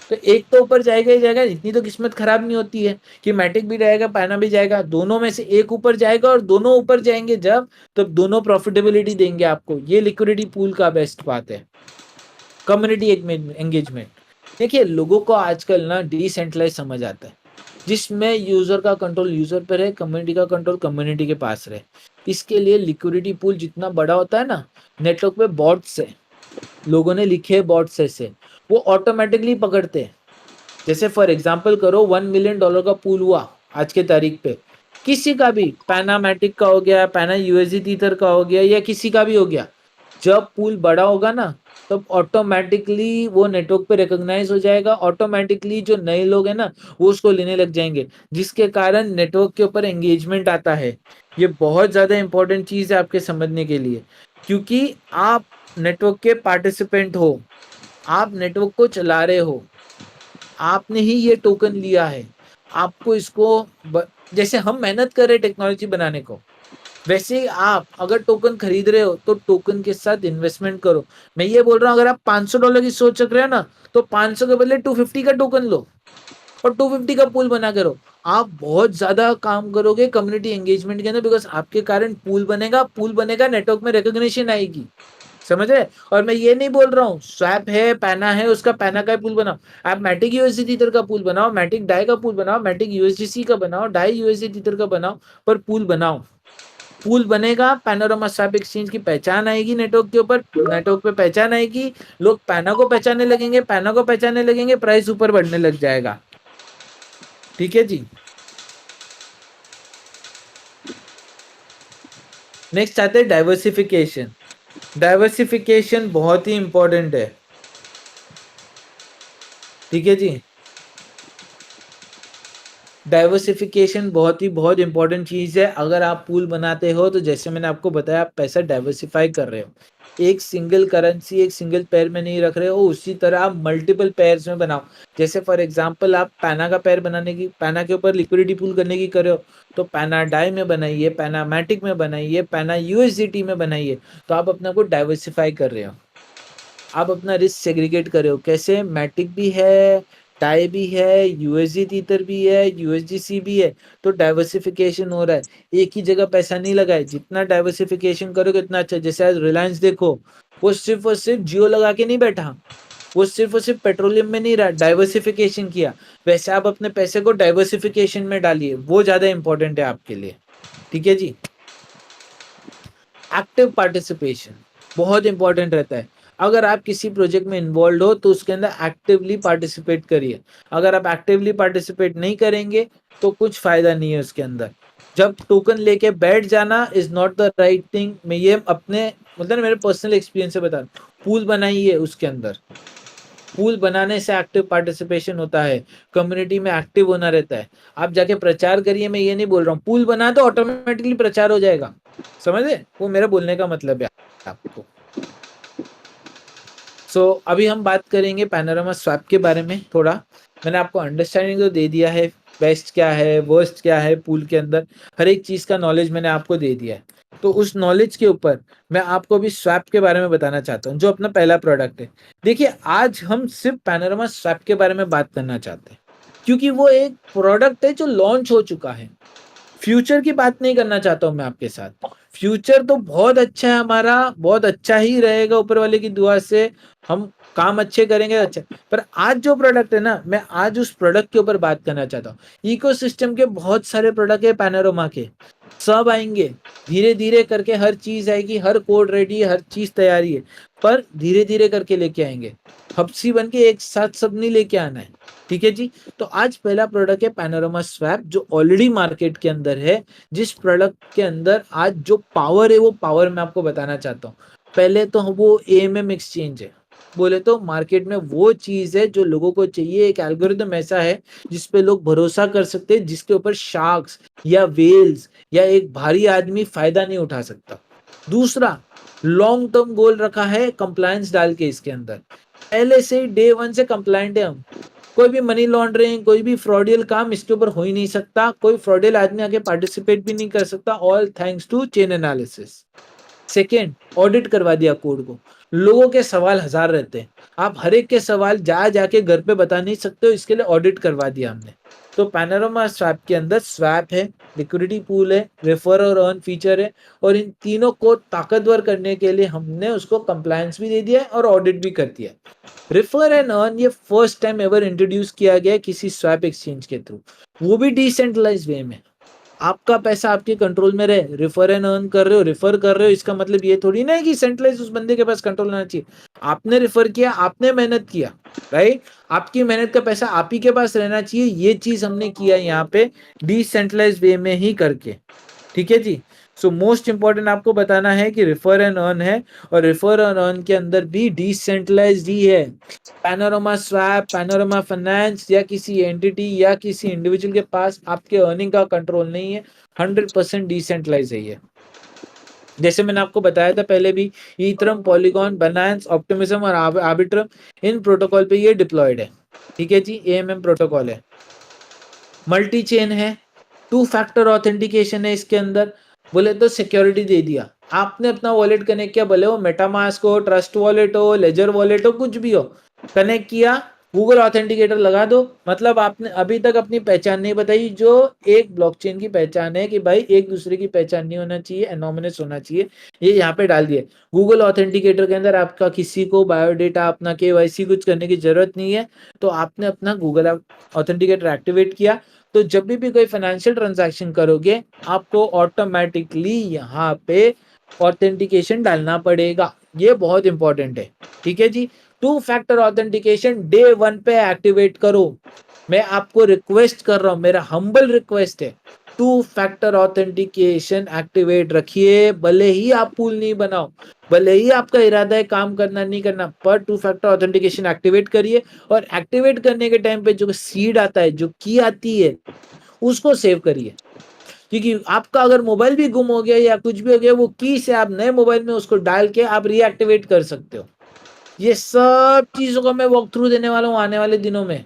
तो एक तो ऊपर जाएगा ही जाएगा, इतनी तो किस्मत खराब नहीं होती है कि मैटिक भी रहेगा पैना भी जाएगा, दोनों में से एक ऊपर जाएगा, और दोनों ऊपर जाएंगे जब तब दोनों प्रॉफिटेबिलिटी देंगे आपको। ये लिक्विडिटी पूल का बेस्ट बात है। कम्युनिटी एंगेजमेंट, देखिए लोगों को आजकल ना डिसेंट्रलाइज समझ आता है, जिसमें यूजर का कंट्रोल यूजर पर है, कम्युनिटी का कंट्रोल कम्युनिटी के पास रहे। इसके लिए लिक्विडिटी पूल जितना बड़ा होता है ना, नेटवर्क पे बॉट्स है, लोगों ने लिखे बॉट्स ऐसे, वो ऑटोमेटिकली पकड़ते हैं। जैसे फॉर एग्जाम्पल करो $1 मिलियन का पूल हुआ आज के तारीख पे, किसी का भी पैनामैटिक का हो गया, पैना यूएसडी ईथर का हो गया, या किसी का भी हो गया, जब पूल बड़ा होगा ना तब ऑटोमेटिकली वो नेटवर्क पे रिकॉग्नाइज हो जाएगा। ऑटोमेटिकली जो नए लोग हैं ना वो उसको लेने लग जाएंगे, जिसके कारण नेटवर्क के ऊपर एंगेजमेंट आता है। ये बहुत ज्यादा इंपॉर्टेंट चीज है आपके समझने के लिए, क्योंकि आप नेटवर्क के पार्टिसिपेंट हो, आप नेटवर्क को चला रहे हो, आपने ही ये टोकन लिया है। आपको इसको जैसे हम मेहनत कर रहे हैं टेक्नोलॉजी बनाने को, वैसे ही आप अगर टोकन खरीद रहे हो तो टोकन के साथ इन्वेस्टमेंट करो। मैं ये बोल रहा हूँ, अगर आप $500 की सोच रख रहे हो ना, तो 500 के बदले 250 का टोकन लो और 250 का पूल बना करो। आप बहुत ज्यादा काम करोगे कम्युनिटी एंगेजमेंट के अंदर, बिकॉज आपके कारण पूल बनेगा, पूल बनेगा, नेटवर्क में रिकॉग्निशन आएगी। समझ रहे? और मैं ये नहीं बोल रहा हूँ स्वैप है, पैना है, उसका पैना का पूल बनाओ। आप मैटिक यूएसडी ईथर का पूल बनाओ, मैटिक डाई का पूल बनाओ, मैटिक यूएसडीसी का बनाओ, डाई यूएसडी ईथर का बनाओ, पर पूल बनाओ। पूल बनेगा, पैनोरामा स्वैप एक्सचेंज की पहचान आएगी नेटवर्क के ऊपर, नेटवर्क पे पहचान आएगी, लोग पैना को पहचानने लगेंगे, पैना को पहचानने लगेंगे, प्राइस ऊपर बढ़ने लग जाएगा। ठीक है जी। नेक्स्ट आते हैं डाइवर्सिफिकेशन। डाइवर्सिफिकेशन बहुत ही इंपॉर्टेंट है। ठीक है जी, डाइवर्सिफिकेशन बहुत इंपॉर्टेंट चीज है। अगर आप पूल बनाते हो तो जैसे मैंने आपको बताया, आप पैसा डाइवर्सिफाई कर रहे हो, एक सिंगल करेंसी एक सिंगल पेयर में नहीं रख रहे हो, उसी तरह आप मल्टीपल पेयर्स में बनाओ। जैसे फॉर एग्जांपल आप पैना का पेयर बनाने की, पैना के ऊपर लिक्विडिटी पूल करने की कर रहे हो, तो पैना डाई में बनाइए, पैना मैटिक में बनाइए, पैना यूएसडीटी में बनाइए। तो आप अपना को डाइवर्सिफाई कर रहे हो, आप अपना रिस्क सेग्रीगेट कर रहे हो। कैसे? मैटिक भी है, टाई भी है, यूएसडी टीथर भी है, यूएसडीसी भी है, तो डाइवर्सिफिकेशन हो रहा है। एक ही जगह पैसा नहीं लगाए, जितना डाइवर्सिफिकेशन करोगे उतना अच्छा। जैसे आज रिलायंस देखो, वो सिर्फ और सिर्फ जियो लगा के नहीं बैठा, वो सिर्फ और सिर्फ पेट्रोलियम में नहीं रहा, डाइवर्सिफिकेशन किया। वैसे आप अपने पैसे को डाइवर्सिफिकेशन में डालिए, वो ज्यादा इंपॉर्टेंट है आपके लिए। ठीक है जी। एक्टिव पार्टिसिपेशन बहुत इंपॉर्टेंट रहता है। अगर आप किसी प्रोजेक्ट में इन्वॉल्व हो तो उसके अंदर एक्टिवली पार्टिसिपेट करिए। अगर आप एक्टिवली पार्टिसिपेट नहीं करेंगे तो कुछ फायदा नहीं है उसके अंदर। जब टोकन लेके बैठ जाना is not the right thing. मैं ये अपने मतलब मेरे पर्सनल एक्सपीरियंस से बता रहा हूँ। पूल बनाइए, उसके अंदर पूल बनाने से एक्टिव पार्टिसिपेशन होता है, कम्युनिटी में एक्टिव होना रहता है। आप जाके प्रचार करिए, मैं ये नहीं बोल रहा हूँ पूल बना तो ऑटोमेटिकली प्रचार हो जाएगा, समझे? वो मेरा बोलने का मतलब है आपको। अभी हम बात करेंगे पैनोरामा स्वैप के बारे में थोड़ा। मैंने आपको अंडरस्टैंडिंग तो दे दिया है, बेस्ट क्या है, वर्स्ट क्या है, पूल के अंदर हर एक चीज का नॉलेज मैंने आपको दे दिया है। तो उस नॉलेज के ऊपर मैं आपको अभी स्वैप के बारे में बताना चाहता हूँ, जो अपना पहला प्रोडक्ट है। देखिए, आज हम सिर्फ पैनोरामा स्वैप के बारे में बात करना चाहते हैं, क्योंकि वो एक प्रोडक्ट है जो लॉन्च हो चुका है। फ्यूचर की बात नहीं करना चाहता हूं मैं आपके साथ। फ्यूचर तो बहुत अच्छा है हमारा, बहुत अच्छा ही रहेगा ऊपर वाले की दुआ से। हम काम अच्छे करेंगे, अच्छा। पर आज जो प्रोडक्ट है ना, मैं आज उस प्रोडक्ट के ऊपर बात करना चाहता हूँ। इकोसिस्टम के बहुत सारे प्रोडक्ट है पैनोरामा के, सब आएंगे धीरे धीरे करके। हर चीज आएगी, हर कोड रेडी है, हर चीज तैयारी है, पर धीरे धीरे करके लेके आएंगे। हपसी बन के एक साथ सब नहीं लेके आना है। ठीक है जी। तो आज पहला प्रोडक्ट है पैनोरामा स्वैप, जो ऑलरेडी मार्केट के अंदर है। जिस प्रोडक्ट के अंदर आज जो पावर है, वो पावर मैं आपको बताना चाहता हूँ। पहले तो वो एएमएम एक्सचेंज है। बोले तो मार्केट में वो चीज है जो लोगों को चाहिए। एक एल्गोरिदम ऐसा है जिसपे लोग भरोसा कर सकते हैं, जिसके ऊपर शार्क्स या वेल्स या एक भारी आदमी फायदा नहीं उठा सकता। दूसरा, लॉन्ग टर्म गोल रखा है कंप्लायंस डाल के इसके अंदर। पहले से डे वन से कंप्लायंट है हम। कोई भी मनी लॉन्ड्रिंग, कोई भी फ्रॉडियल काम इसके ऊपर हो ही नहीं सकता। कोई फ्रॉडियल आदमी आके पार्टिसिपेट भी नहीं कर सकता, all thanks to chain analysis. Second, audit करवा दिया कोड को। लोगों के सवाल हजार रहते हैं, आप हर एक के सवाल जा जाके घर पे बता नहीं सकते हो, इसके लिए ऑडिट करवा दिया हमने। तो पैनोरामा स्वैप के अंदर स्वैप है, लिक्विडिटी पूल है, रेफर और अर्न फीचर है, और इन तीनों को ताकतवर करने के लिए हमने उसको कंप्लायंस भी दे दिया है और ऑडिट भी कर दिया है। रेफर एंड अर्न ये फर्स्ट टाइम एवर इंट्रोड्यूस किया गया है किसी स्वैप एक्सचेंज के थ्रू, वो भी डिसेंट्रलाइज वे में। आपका पैसा आपके कंट्रोल में रहे, रेफर एंड अर्न कर रहे हो, रेफर कर रहे हो, इसका मतलब ये थोड़ी ना है कि सेंट्रलाइज उस बंदे के पास कंट्रोल होना चाहिए। आपने रेफर किया, आपने मेहनत किया, राइट? आपकी मेहनत का पैसा आप ही के पास रहना चाहिए। ये चीज हमने किया यहाँ पे डिसेंट्रलाइज वे में ही करके। ठीक है जी। मोस्ट इंपॉर्टेंट आपको बताना है कि रेफर एंड अर्न है, और रेफर एंड अर्न के अंदर भी डिसेंट्रलाइज्ड ही है। पैनोरामा स्वैप, पैनोरामा फाइनेंस या किसी एंटिटी या किसी इंडिविजुअल के पास आपके अर्निंग का कंट्रोल नहीं है। 100% डिसेंट्रलाइज है ये। जैसे मैंने आपको बताया था पहले भी, ईथरम, पॉलीगॉन, बनांस, ऑप्टिमिज्म और आर्बिट्रम, इन प्रोटोकॉल पे ये डिप्लॉयड है। ठीक है जी। एएमएम प्रोटोकॉल है, मल्टी चेन है, 2 फैक्टर ऑथेंटिकेशन है इसके अंदर। बोले तो सिक्योरिटी दे दिया, आपने अपना वॉलेट कनेक्ट किया, भले वो मेटामास्क हो, ट्रस्ट वॉलेट हो, लेजर वॉलेट हो, कुछ भी हो, कनेक्ट किया, गूगल ऑथेंटिकेटर लगा दो। मतलब आपने अभी तक अपनी पहचान नहीं बताई, जो एक ब्लॉकचेन की पहचान है कि भाई एक दूसरे की पहचान नहीं होना चाहिए, एनोनिमस होना चाहिए, ये यहाँ पे डाल दिए। गूगल ऑथेंटिकेटर के अंदर आपका किसी को बायोडेटा, अपना केवाईसी कुछ करने की जरूरत नहीं है। तो आपने अपना गूगल ऑथेंटिकेटर एक्टिवेट किया, तो जब भी कोई फाइनेंशियल ट्रांजैक्शन करोगे, आपको ऑटोमेटिकली यहाँ पे ऑथेंटिकेशन डालना पड़ेगा। ये बहुत इंपॉर्टेंट है। ठीक है जी। 2 फैक्टर ऑथेंटिकेशन डे वन पे एक्टिवेट करो। मैं आपको रिक्वेस्ट कर रहा हूं, मेरा हम्बल रिक्वेस्ट है, 2 फैक्टर ऑथेंटिकेशन एक्टिवेट रखिए। भले ही आप पूल नहीं बनाओ, भले ही आपका इरादा है काम करना नहीं करना, पर 2 फैक्टर ऑथेंटिकेशन एक्टिवेट करिए। और एक्टिवेट करने के टाइम पे जो सीड आता है, जो की आती है, उसको सेव करिए। क्योंकि आपका अगर मोबाइल भी गुम हो गया या कुछ भी हो गया, वो की से आप नए मोबाइल में उसको डाल के आप रीएक्टिवेट कर सकते हो। ये सब चीजों को मैं वॉक थ्रू देने वाला हूँ आने वाले दिनों में।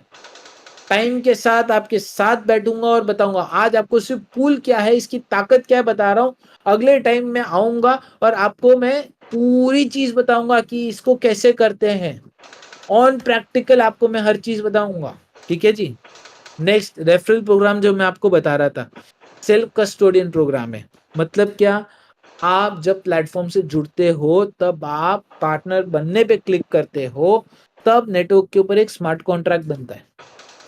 टाइम के साथ आपके साथ बैठूंगा और बताऊंगा। आज आपको सिर्फ पूल क्या है, इसकी ताकत क्या है बता रहा हूँ। अगले टाइम में आऊंगा और आपको मैं पूरी चीज बताऊंगा कि इसको कैसे करते हैं। ऑन प्रैक्टिकल आपको मैं हर चीज बताऊंगा। ठीक है जी। नेक्स्ट रेफरल प्रोग्राम जो मैं आपको बता रहा था, सेल्फ कस्टोडियन प्रोग्राम है। मतलब क्या, आप जब प्लेटफॉर्म से जुड़ते हो तब आप पार्टनर बनने पे क्लिक करते हो, तब नेटवर्क के ऊपर एक स्मार्ट कॉन्ट्रैक्ट बनता है।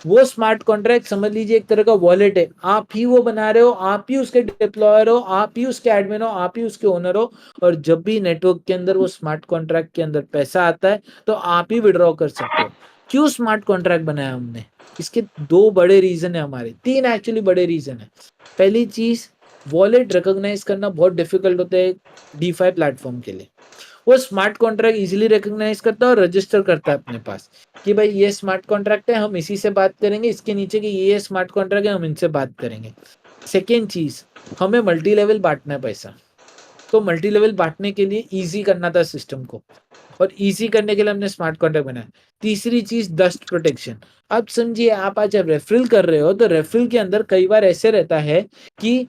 वो स्मार्ट कॉन्ट्रैक्ट समझ लीजिए एक तरह का वॉलेट है, आप ही वो बना रहे हो, आप ही उसके डिप्लॉयर हो, आप ही उसके एडमिन हो, आप ही उसके ओनर हो। और जब भी नेटवर्क के अंदर वो स्मार्ट कॉन्ट्रैक्ट के अंदर पैसा आता है तो आप ही विड्रॉ कर सकते हो। क्यों स्मार्ट कॉन्ट्रैक्ट बनाया हमने? इसके दो बड़े रीजन है, हमारे तीन एक्चुअली बड़े रीजन है। पहली चीज, वॉलेट रिकॉग्नाइज करना बहुत डिफिकल्ट होता है डीफाई प्लेटफॉर्म के लिए। वो स्मार्ट कॉन्ट्रैक्ट इजीली रिकॉग्नाइज करता है और रजिस्टर करता है अपने पास कि भाई ये स्मार्ट कॉन्ट्रैक्ट है, हम इसी से बात करेंगे, इसके नीचे की ये स्मार्ट कॉन्ट्रैक्ट है, हम इनसे बात करेंगे। सेकेंड चीज, हमें मल्टी लेवल बांटना है पैसा, तो मल्टी लेवल बांटने के लिए ईजी करना था सिस्टम को, और ईजी करने के लिए हमने स्मार्ट कॉन्ट्रैक्ट बनाया। तीसरी चीज, डस्ट प्रोटेक्शन। अब समझिए, आप आज जब रेफरल कर रहे हो तो रेफरल के अंदर कई बार ऐसे रहता है कि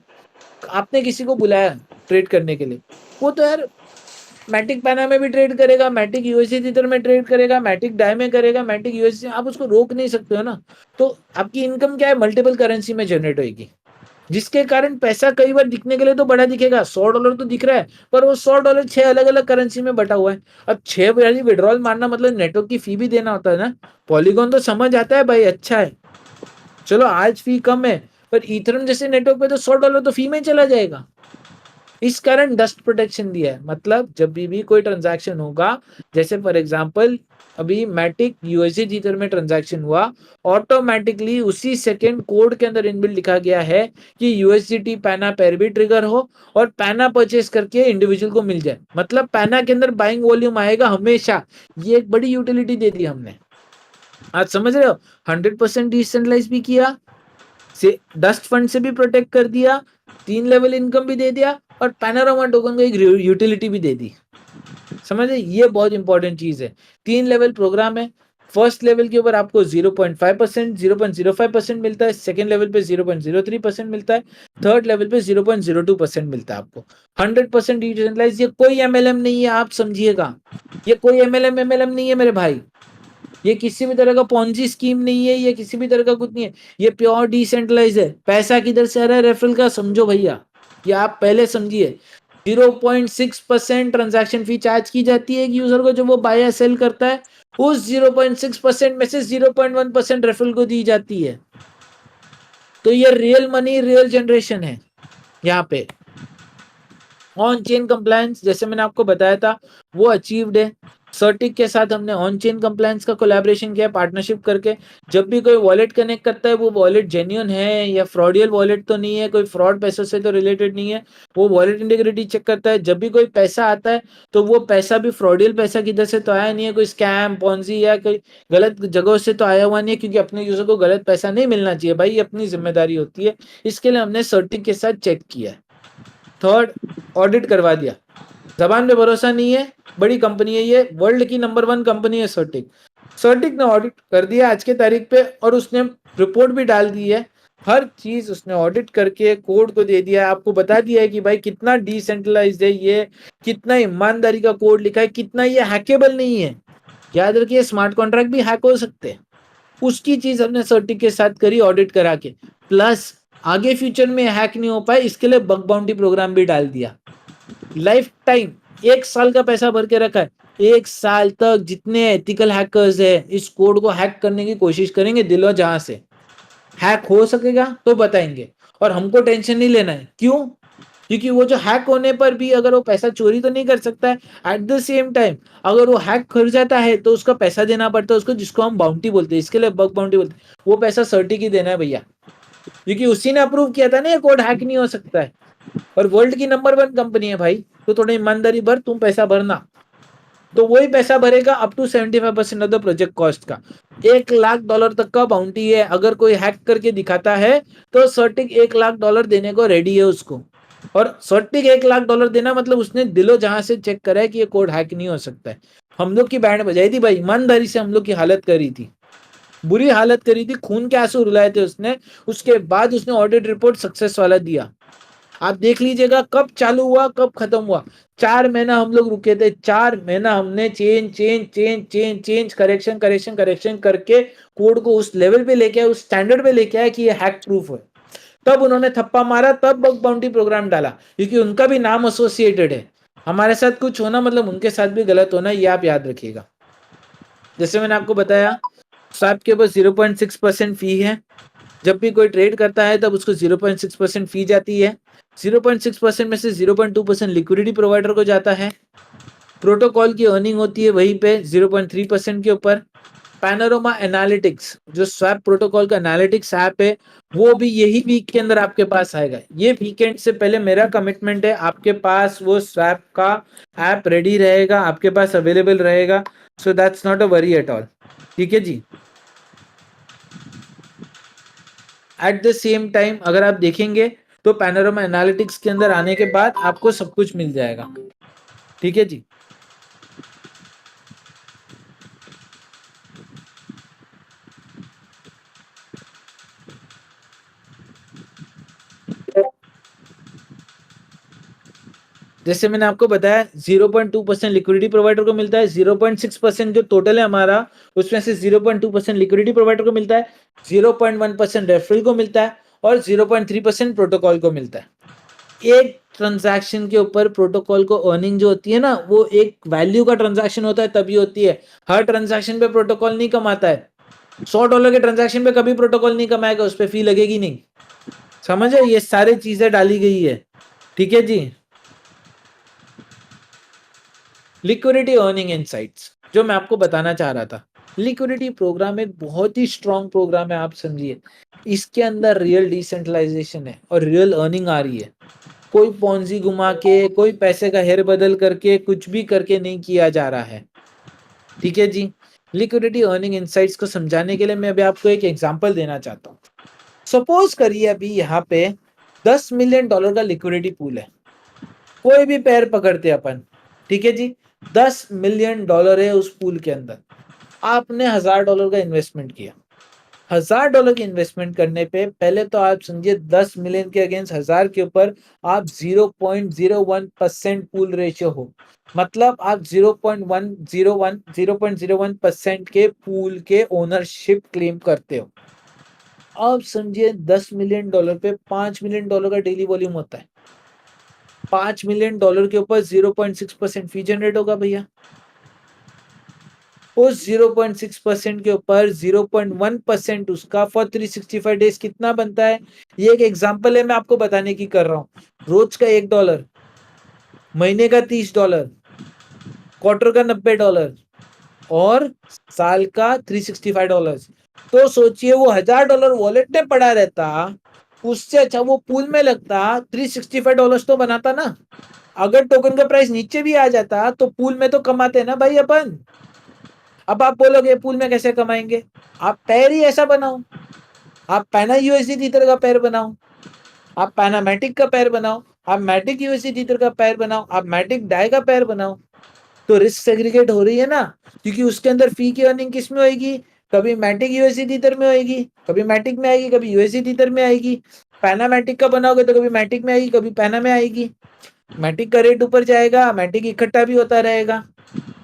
आपने किसी को बुलाया ट्रेड करने के लिए, वो तो यार मैटिक पैना में भी ट्रेड करेगा, मैटिक यूएसडी इधर में ट्रेड करेगा, मैटिक डाई में करेगा, मैटिक यूएसडी, आप उसको रोक नहीं सकते हो ना। तो आपकी इनकम क्या है, मल्टीपल करेंसी में जनरेट होगी, जिसके कारण पैसा कई बार दिखने के लिए तो बड़ा दिखेगा, $100 तो दिख रहा है, पर वो $100 छह अलग अलग करेंसी में बटा हुआ है। अब 6 विड्रॉल मारना मतलब नेटवर्क की फी भी देना होता है ना। पॉलीगॉन तो समझ आता है भाई, अच्छा है, चलो आज फी कम है, पर इथरम जैसे नेटवर्क पे तो $100 तो फी में चला जाएगा। इस कारण डस्ट प्रोटेक्शन दिया है, मतलब जब भी कोई ट्रांजैक्शन होगा, जैसे फॉर एग्जांपल अभी मैटिक यूएसडी जीटर में ट्रांजैक्शन हुआ, ऑटोमेटिकली उसी सेकंड कोड के अंदर इनबिल्ट लिखा गया है कि यूएसडीटी पैना पेयर भी ट्रिगर हो और पैना परचेस करके इंडिविजुअल को मिल जाए, मतलब पैना के अंदर बाइंग वॉल्यूम आएगा हमेशा। ये एक बड़ी यूटिलिटी दे दी हमने, आज समझ रहे हो। 100% डिसेंट्रलाइज भी किया, से डस्ट फंड से भी प्रोटेक्ट कर दिया, 3 लेवल इनकम भी दे दिया, और पैनोरामा टोकन को एक यूटिलिटी भी दे दी। समझे, ये बहुत इंपॉर्टेंट चीज है। 3 लेवल प्रोग्राम है। फर्स्ट लेवल के ऊपर आपको 0.5%, 0.05% मिलता है, सेकेंड लेवल पे 0.03% मिलता है, थर्ड लेवल पे 0.02% मिलता है आपको। 100% डिसेंट्रलाइज, ये कोई एमएलएम नहीं है, आप समझिएगा, ये कोई एमएलएम नहीं है मेरे भाई, ये किसी भी तरह का पॉन्जी स्कीम नहीं है, ये किसी भी तरह का कुछ नहीं है, ये प्योर डिसेंट्रलाइज है। पैसा किधर से आ रहा है, रेफरल का, समझो भैया, ये आप पहले समझिए। 0.6% ट्रांजैक्शन फी चार्ज की जाती है एक यूजर को जब वो बाय या सेल करता है, उस 0.6% में से 0.1% रेफरल को दी जाती है। तो ये रियल मनी, रियल जनरेशन है। यहाँ पे ऑन चेन कंप्लायंस जैसे मैंने आपको बताया था वो अचीव्ड है। सर्टिक के साथ हमने ऑन चेन कंप्लायंस का कोलैबोरेशन किया, पार्टनरशिप करके। जब भी कोई वॉलेट कनेक्ट करता है, वो वॉलेट जेन्युइन है या फ्रॉडियल वॉलेट तो नहीं है, कोई फ्रॉड पैसों से तो रिलेटेड नहीं है, वो वॉलेट इंटीग्रिटी चेक करता है। जब भी कोई पैसा आता है तो वो पैसा भी फ्रॉडियल पैसा किधर से तो आया नहीं है, कोई स्कैम पॉन्जी या कोई गलत जगहों से तो आया हुआ नहीं है, क्योंकि अपने यूजर को गलत पैसा नहीं मिलना चाहिए भाई, ये अपनी जिम्मेदारी होती है। इसके लिए हमने सर्टिक के साथ चेक किया है। थर्ड, ऑडिट करवा दिया। जबान पे भरोसा नहीं है, बड़ी कंपनी है ये, वर्ल्ड की नंबर 1 कंपनी है सर्टिक। सर्टिक ने ऑडिट कर दिया आज के तारीख पे, और उसने रिपोर्ट भी डाल दी है। हर चीज उसने ऑडिट करके कोड को दे दिया है, आपको बता दिया है कि भाई कितना डिसेंट्रलाइज्ड है ये, कितना ईमानदारी का कोड लिखा है, कितना ये हैकेबल नहीं है। याद रखिए, स्मार्ट कॉन्ट्रैक्ट भी हैक हो सकते हैं। उसकी चीज हमने सर्टिक के साथ करी ऑडिट करा के, प्लस आगे फ्यूचर में हैक नहीं हो पाए इसके लिए बग बाउंटी प्रोग्राम भी डाल दिया। लाइफ टाइम 1 साल का पैसा भर के रखा है, 1 साल तक जितने एथिकल हैकर्स है इस कोड को हैक करने की कोशिश करेंगे दिलो जहां से, हैक हो सकेगा तो बताएंगे, और हमको टेंशन नहीं लेना है। क्यों? क्योंकि वो जो हैक होने पर भी अगर वो पैसा चोरी तो नहीं कर सकता है, एट द सेम टाइम अगर वो हैक कर जाता है तो उसका पैसा देना पड़ता है उसको, जिसको हम बाउंटी बोलते हैं, इसके लिए बग बाउंटी बोलते हैं। वो पैसा सर्टिक ही देना है भैया, क्योंकि उसी ने अप्रूव किया था ना ये कोड हैक नहीं हो सकता है, और वर्ल्ड की नंबर 1 कंपनी है भाई, तो थोड़ी ईमानदारी भर, तुम पैसा भरना। तो वही पैसा भरेगा up to 75% of the project cost का। $1 लाख तक का बाउंटी है, अगर कोई हैक करके दिखाता है तो सर्टिक $1 लाख देने को रेडी है उसको। और सर्टिक $1 लाख देना मतलब उसने दिलो जहां से चेक करा है कि ये कोड हैक नहीं हो सकता है। हम लोग की बैंड बजाई थी भाई, ईमानदारी से हम लोग की हालत करी थी, बुरी हालत करी थी, खून के आंसू रुलाए थे उसने। उसके बाद उसने ऑडिट रिपोर्ट सक्सेस वाला दिया। आप देख लीजिएगा कब चालू हुआ कब खत्म हुआ। 4 महीना हम लोग रुके थे, 4 महीना हमने चेंज करेक्शन करके कोड को उस लेवल पे लेके आए, उस स्टैंडर्ड पे लेके आए कि ये हैक प्रूफ है। तब उन्होंने थप्पा मारा, तब बग बाउंटी प्रोग्राम डाला, क्योंकि उनका भी नाम एसोसिएटेड है। हमारे साथ कुछ होना मतलब उनके साथ भी गलत होना, ये आप याद रखिएगा। जैसे मैंने आपको बताया, स्वैप के ऊपर 0.6% फी है। जब भी कोई ट्रेड करता है तब उसको 0.6% फी जाती है। 0.6% में से 0.2% लिक्विडिटी प्रोवाइडर को जाता है। प्रोटोकॉल की अर्निंग होती है वहीं पे 0.3% के ऊपर। पैनोरामा एनालिटिक्स, जो स्वैप प्रोटोकॉल का एनालिटिक्स ऐप है, वो भी यही वीक के अंदर आपके पास आएगा। ये वीकेंड से पहले मेरा कमिटमेंट है, आपके पास वो स्वैप का ऐप रेडी रहेगा, आपके पास अवेलेबल रहेगा। So that's not a worry at all. ठीक है जी। एट द सेम टाइम अगर आप देखेंगे तो पैनोरामा एनालिटिक्स के अंदर आने के बाद आपको सब कुछ मिल जाएगा। ठीक है जी। जैसे मैंने आपको बताया 0.2% लिक्विडिटी प्रोवाइडर को मिलता है, 0.6% जो टोटल है हमारा उसमें से 0.2% लिक्विडिटी प्रोवाइडर को मिलता है, 0.1% रेफरल को मिलता है और 0.3% प्रोटोकॉल को मिलता है। एक ट्रांजैक्शन के ऊपर प्रोटोकॉल को अर्निंग जो होती है ना, वो एक वैल्यू का ट्रांजैक्शन होता है तभी होती है। हर ट्रांजैक्शन पे प्रोटोकॉल नहीं कमाता है। $100 के ट्रांजैक्शन पे कभी प्रोटोकॉल नहीं कमाएगा, उस पर फी लगेगी नहीं। समझे, ये सारी चीजें डाली गई है। ठीक है जी। लिक्विडिटी अर्निंग इनसाइट्स जो मैं आपको बताना चाह रहा था, लिक्विडिटी प्रोग्राम एक बहुत ही स्ट्रॉन्ग प्रोग्राम है, आप समझिए। इसके अंदर रियल डिसेंट्रलाइजेशन है और रियल अर्निंग आ रही है। कोई पॉन्जी घुमा के, कोई पैसे का हेर बदल करके, कुछ भी करके नहीं किया जा रहा है। ठीक है जी। लिक्विडिटी अर्निंग इनसाइट्स को समझाने के लिए मैं अभी आपको एक एग्जांपल देना चाहता हूँ। सपोज करिए अभी यहाँ पे $10 मिलियन का लिक्विडिटी पूल है। कोई भी पैर पकड़ते अपन, ठीक है जी। $10 मिलियन है उस पूल के अंदर। आपने $1000 का इन्वेस्टमेंट किया। $1000 की इन्वेस्टमेंट करने पे पहले तो आप समझिए 10 मिलियन के अगेंस्ट 1000 के ऊपर आप 0.01% पूल रेशियो हो। मतलब आप 0.1% के पूल के ओनरशिप क्लेम करते हो। अब समझिए $10 मिलियन पे $5 मिलियन का डेली वॉल्यूम होता है। $5 मिलियन के ऊपर 0.6% फी जनरेट होगा भैया। उस 0.6% के ऊपर 0.1% उसका फॉर 365 डेज कितना बनता है, ये एक एग्जांपल है, मैं आपको बताने की कर रहा हूँ। रोज का $1, महीने का $30, क्वार्टर का $90 और साल का $365। तो सोचिए वो $1000 वॉलेट में पड़ा रहता, उससे अच्छा वो पूल में लगता, $365 तो बनाता ना। अगर टोकन का प्राइस नीचे भी आ जाता तो पूल में तो कमाते ना भाई अपन। अब आप बोलोगे पूल में कैसे कमाएंगे, आप पैर ही ऐसा बनाओ। आप पैना यूएसडी थीटर का पैर बनाओ, आप पैनामैटिक का पैर बनाओ, आप मैटिक यूएसडी थीटर का पैर बनाओ, आप मैटिक डाई का पैर बनाओ। तो रिस्क सेग्रीगेट हो रही है ना, क्योंकि उसके अंदर फी की अर्निंग किस में होगी, कभी मैटिक यूएसडी थीटर में होगी, कभी मैटिक में आएगी, कभी यूएसडी थीटर में आएगी। पैनामैटिक का बनाओगे तो कभी मैटिक में आएगी, कभी पैना में आएगी। मैटिक का रेट ऊपर जाएगा, मैटिक इकट्ठा भी होता रहेगा।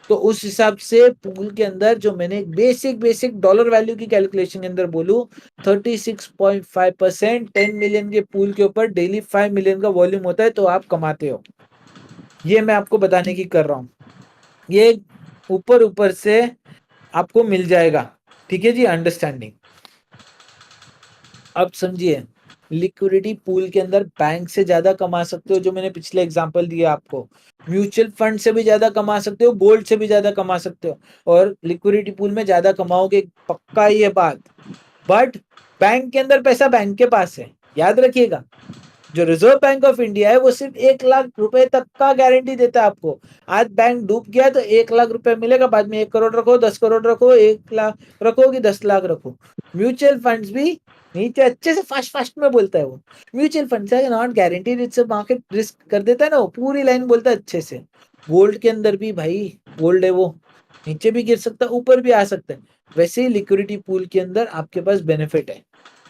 तो उस हिसाब से पूल के अंदर जो मैंने बेसिक डॉलर वैल्यू की कैलकुलेशन के अंदर बोलूं, 36.5% 10 मिलियन के पूल के ऊपर डेली 5 मिलियन का वॉल्यूम होता है, तो आप कमाते हो। ये मैं आपको बताने की कर रहा हूं। ये ऊपर ऊपर से आपको मिल जाएगा। ठीक है जी, अंडरस्टैंडिंग। अब समझिए, लिक्विडिटी पूल के अंदर बैंक से ज्यादा कमा सकते हो, जो मैंने पिछले एग्जांपल दिया आपको। म्यूचुअल फंड से भी ज्यादा कमा सकते हो, गोल्ड से भी ज्यादा कमा सकते हो, और लिक्विडिटी पूल में ज्यादा कमाओगे, पक्का ये बात। बट बैंक के अंदर पैसा बैंक के पास है, याद रखिएगा। जो रिजर्व बैंक ऑफ इंडिया है वो सिर्फ 1 लाख रुपए तक का गारंटी देता है आपको। आज बैंक डूब गया तो 1 लाख रुपए मिलेगा, बाद में 1 करोड़ रखो, 10 करोड़ रखो, 1 लाख रखो कि 10 लाख रखो। म्यूचुअल फंड्स भी नीचे अच्छे से फास्ट में बोलता है वो। म्यूचुअल फंड से not guaranteed, its market risk कर देता है ना, वो पूरी लाइन बोलता है अच्छे से। गोल्ड के अंदर भी भाई, गोल्ड है वो, नीचे भी गिर सकता है, ऊपर भी आ सकता है। वैसे ही लिक्विडिटी पूल के अंदर आपके पास बेनिफिट है।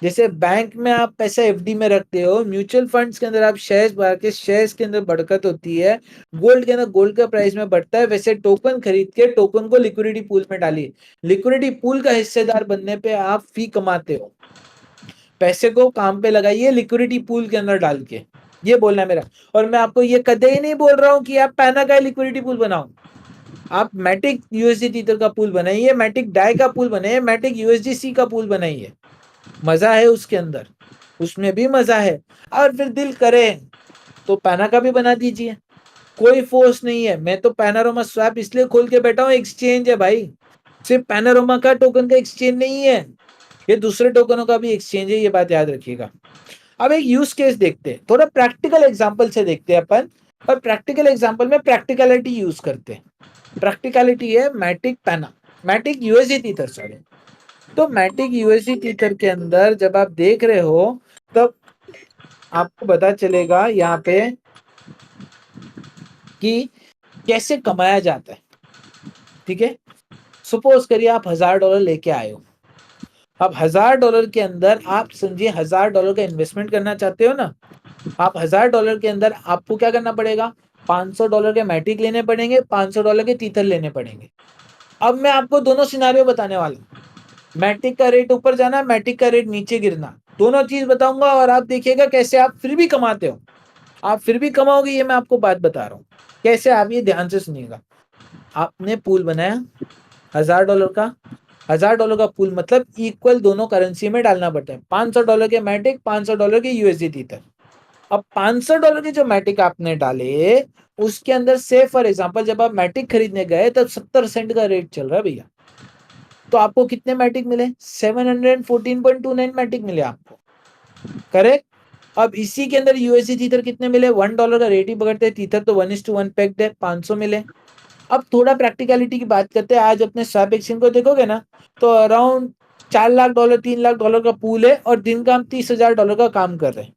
जैसे बैंक में आप पैसा एफडी में रखते हो, म्यूचुअल फंड्स के अंदर आप शेयर्स भर के शेयर्स के अंदर बढ़त होती है, गोल्ड के अंदर गोल्ड का प्राइस में बढ़ता है, वैसे टोकन खरीद के टोकन को लिक्विडिटी पूल में डालिए। लिक्विडिटी पूल का हिस्सेदार बनने पे आप फी कमाते हो। पैसे को काम पे लगाइए लिक्विडिटी पूल के अंदर डाल के, ये बोलना है मेरा। और मैं आपको ये कदे ही नहीं बोल रहा हूं कि आप पैना का लिक्विडिटी पूल बनाओ। आप मैटिक यूएसडी टीथर का पूल बनाइए, मैटिक डाई का पूल बनाइए, मैटिक यूएसडीसी का पूल बनाइए। मजा है उसके अंदर, उसमें भी मजा है। और फिर दिल करे तो पैना का भी बना दीजिए, कोई फोर्स नहीं है। मैं तो पैनारोमा स्वैप इसलिए खोल के बैठा हूं, एक्सचेंज है भाई। सिर्फ पैनारोमा का टोकन का एक्सचेंज नहीं है, ये दूसरे टोकनों का भी एक्सचेंज है, ये बात याद रखिएगा। अब एक यूज केस देखते हैं, थोड़ा प्रैक्टिकल एग्जांपल से देखते हैं अपन। और प्रैक्टिकल एग्जांपल में प्रैक्टिकलिटी यूज करते हैं। प्रैक्टिकलिटी है मैटिक पैना, मैटिक यूएसडी टीथर सॉरी। तो मैटिक यूएसडी टीथर के अंदर जब आप देख रहे हो तब आपको पता चलेगा यहाँ पे कि कैसे कमाया जाता है। ठीक है, सपोज करिए आप $1000 लेके आए हो। अब $1000 के अंदर आप समझिए $1000 का इन्वेस्टमेंट करना चाहते हो ना, आप $1000 के अंदर आपको क्या करना पड़ेगा, $500 के मैटिक लेने पड़ेंगे, $500 के टीथर लेने पड़ेंगे। अब मैं आपको दोनों सिनारियो बताने वाला हूँ, मैटिक का रेट ऊपर जाना, मैटिक का रेट नीचे गिरना, दोनों चीज बताऊंगा और आप देखिएगा कैसे आप फिर भी कमाते हो। आप फिर भी कमाओगे, ये मैं आपको बात बता रहा हूँ कैसे। आप ये ध्यान से सुनिएगा। आपने पूल बनाया $1000 का, $1000 का पूल मतलब इक्वल दोनों करेंसी में डालना पड़ता है। $500 के मैटिक, $500 के यूएसडी टीथर। अब $500 के जो मैटिक आपने डाले उसके अंदर से फॉर एग्जांपल जब आप मैटिक खरीदने गए तब 70 सेंट का रेट चल रहा है भैया। तो आपको कितने मैटिक मिले, 714.29 मैटिक मिले आपको, करेक्ट। अब इसी के अंदर यूएसडी टीथर कितने मिले, $1 का रेट ही पकड़ते हैं, टीथर तो 1:1 पैक्ड है, 500 मिले। अब थोड़ा प्रैक्टिकलिटी की बात करते हैं। आज अपने स्वैप एक्सचेंज को देखोगे ना तो अराउंड $4 लाख $3 लाख का पूल है और दिन का हम $30,000 का काम कर रहे हैं।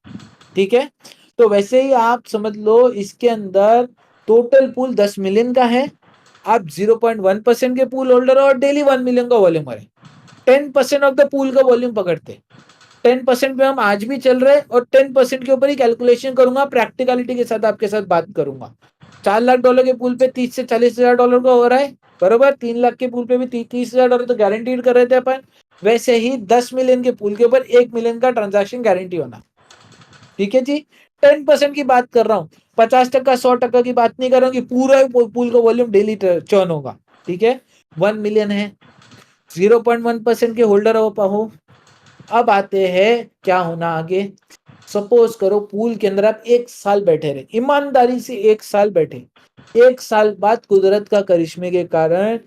ठीक है, तो वैसे ही आप समझ लो इसके अंदर टोटल पूल 10 मिलियन का है। आप 0.1% के पूल होल्डर और डेली 1 मिलियन का वॉल्यूम है। 10% ऑफ द पूल का वॉल्यूम पकड़ते, 10% पे हम आज भी चल रहे हैं और 10% के ऊपर ही कैलकुलेशन करूंगा, प्रैक्टिकलिटी के साथ आपके साथ बात करूंगा। $4 लाख के पूल पे 30 से $40,000 का हो रहा है, बरोबर। 3 लाख के पूल पे भी $30,000 तो गारंटीड कर रहे थे अपन। वैसे ही 10 मिलियन के पूल के ऊपर 1 मिलियन का ट्रांजैक्शन गारंटी होना। ठीक है जी, 10% की बात कर रहा हूँ, 50%, 100% की बात नहीं कर रहा हूँ कि पूरा पूल का वॉल्यूम डेली चर्न होगा। ठीक है, 1 मिलियन है, 0.1% के होल्डर हो। अब आते हैं क्या होना आगे। सपोज करो पूल के अंदर आप 1 साल बैठे रहे, ईमानदारी से 1 साल बैठे। 1 साल बाद कुदरत का करिश्मे के कारण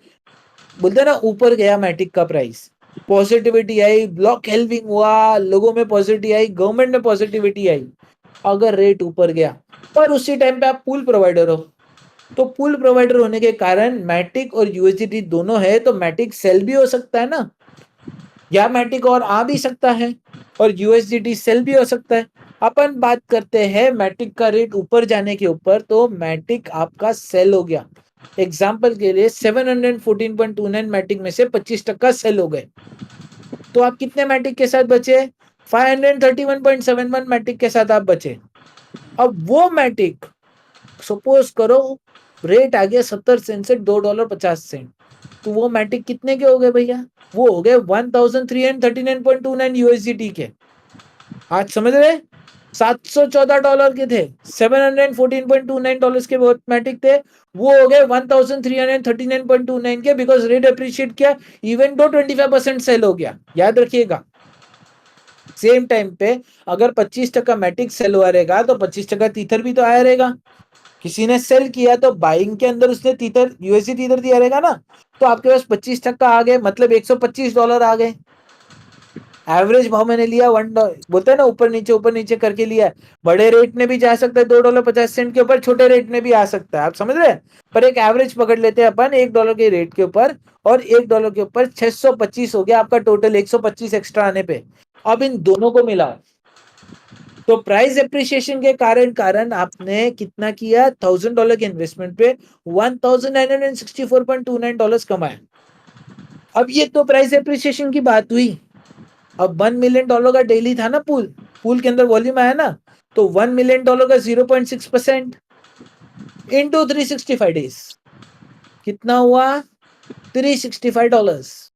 बोलते ना ऊपर गया मैटिक का प्राइस, पॉजिटिविटी आई, ब्लॉक हेल्विंग हुआ, लोगों में पॉजिटिविटी आई, गवर्नमेंट में पॉजिटिविटी आई। अगर रेट ऊपर गया पर उसी टाइम पे आप पूल प्रोवाइडर हो, तो पूल प्रोवाइडर होने के कारण मैटिक और यूएसडीटी दोनों है, तो मैटिक सेल भी हो सकता है ना, या मैटिक और आ भी सकता है और यूएसडीटी सेल भी हो सकता है। अपन बात करते हैं मैटिक का रेट ऊपर जाने के ऊपर, तो मैटिक आपका सेल हो गया। एग्जाम्पल के लिए 714.29 मैटिक में से 25% सेल हो गए, तो आप कितने मैटिक के साथ बचे, 531.71 मैटिक के साथ आप बचे। अब वो मैटिक सपोज करो रेट आ गया 70 सेंट से $2.50, तो वो मैटिक कितने के हो गए भैया, वो हो गए 1339.29 यूएसडीटी के। आज समझ रहे, $714 के थे, $714.29 के मैटिक थे, वो हो गए 1339.29 के, बिकॉज रेट अप्रिशिएट किया, इवन दो 25% सेल हो गया। याद रखिएगा, सेम टाइम पे अगर 25% मैटिक सेल हुआ रहेगा तो 25% तीथर भी तो आया रहेगा। किसी ने सेल किया तो बाइंग के अंदर उसने तीथर यूएसडी तीथर दिया रहेगा ना, तो आपके पास 25% आ गए, मतलब $125 आ गए। एवरेज भाव मैंने लिया $1, बोलते हैं ना ऊपर नीचे करके लिया। बड़े रेट में भी जा सकता है $2.50 के ऊपर, छोटे रेट में भी आ सकता है, आप समझ रहे हैं। पर एक एवरेज पकड़ लेते हैं अपन $1 के रेट के ऊपर, और $1 के ऊपर 625 हो गया आपका टोटल, 125 एक्स्ट्रा आने पे। अब इन दोनों को मिला तो प्राइस एप्रिसिएशन के कारण आपने कितना किया, $1000 के इन्वेस्टमेंट पे $1964.29 कमाया। अब ये तो प्राइस एप्रिसिएशन की बात हुई। अब $1 मिलियन का डेली था ना पूल के अंदर वॉल्यूम आया ना, तो $1 मिलियन का 0.6% इंटू 365 डेज कितना हुआ? $365।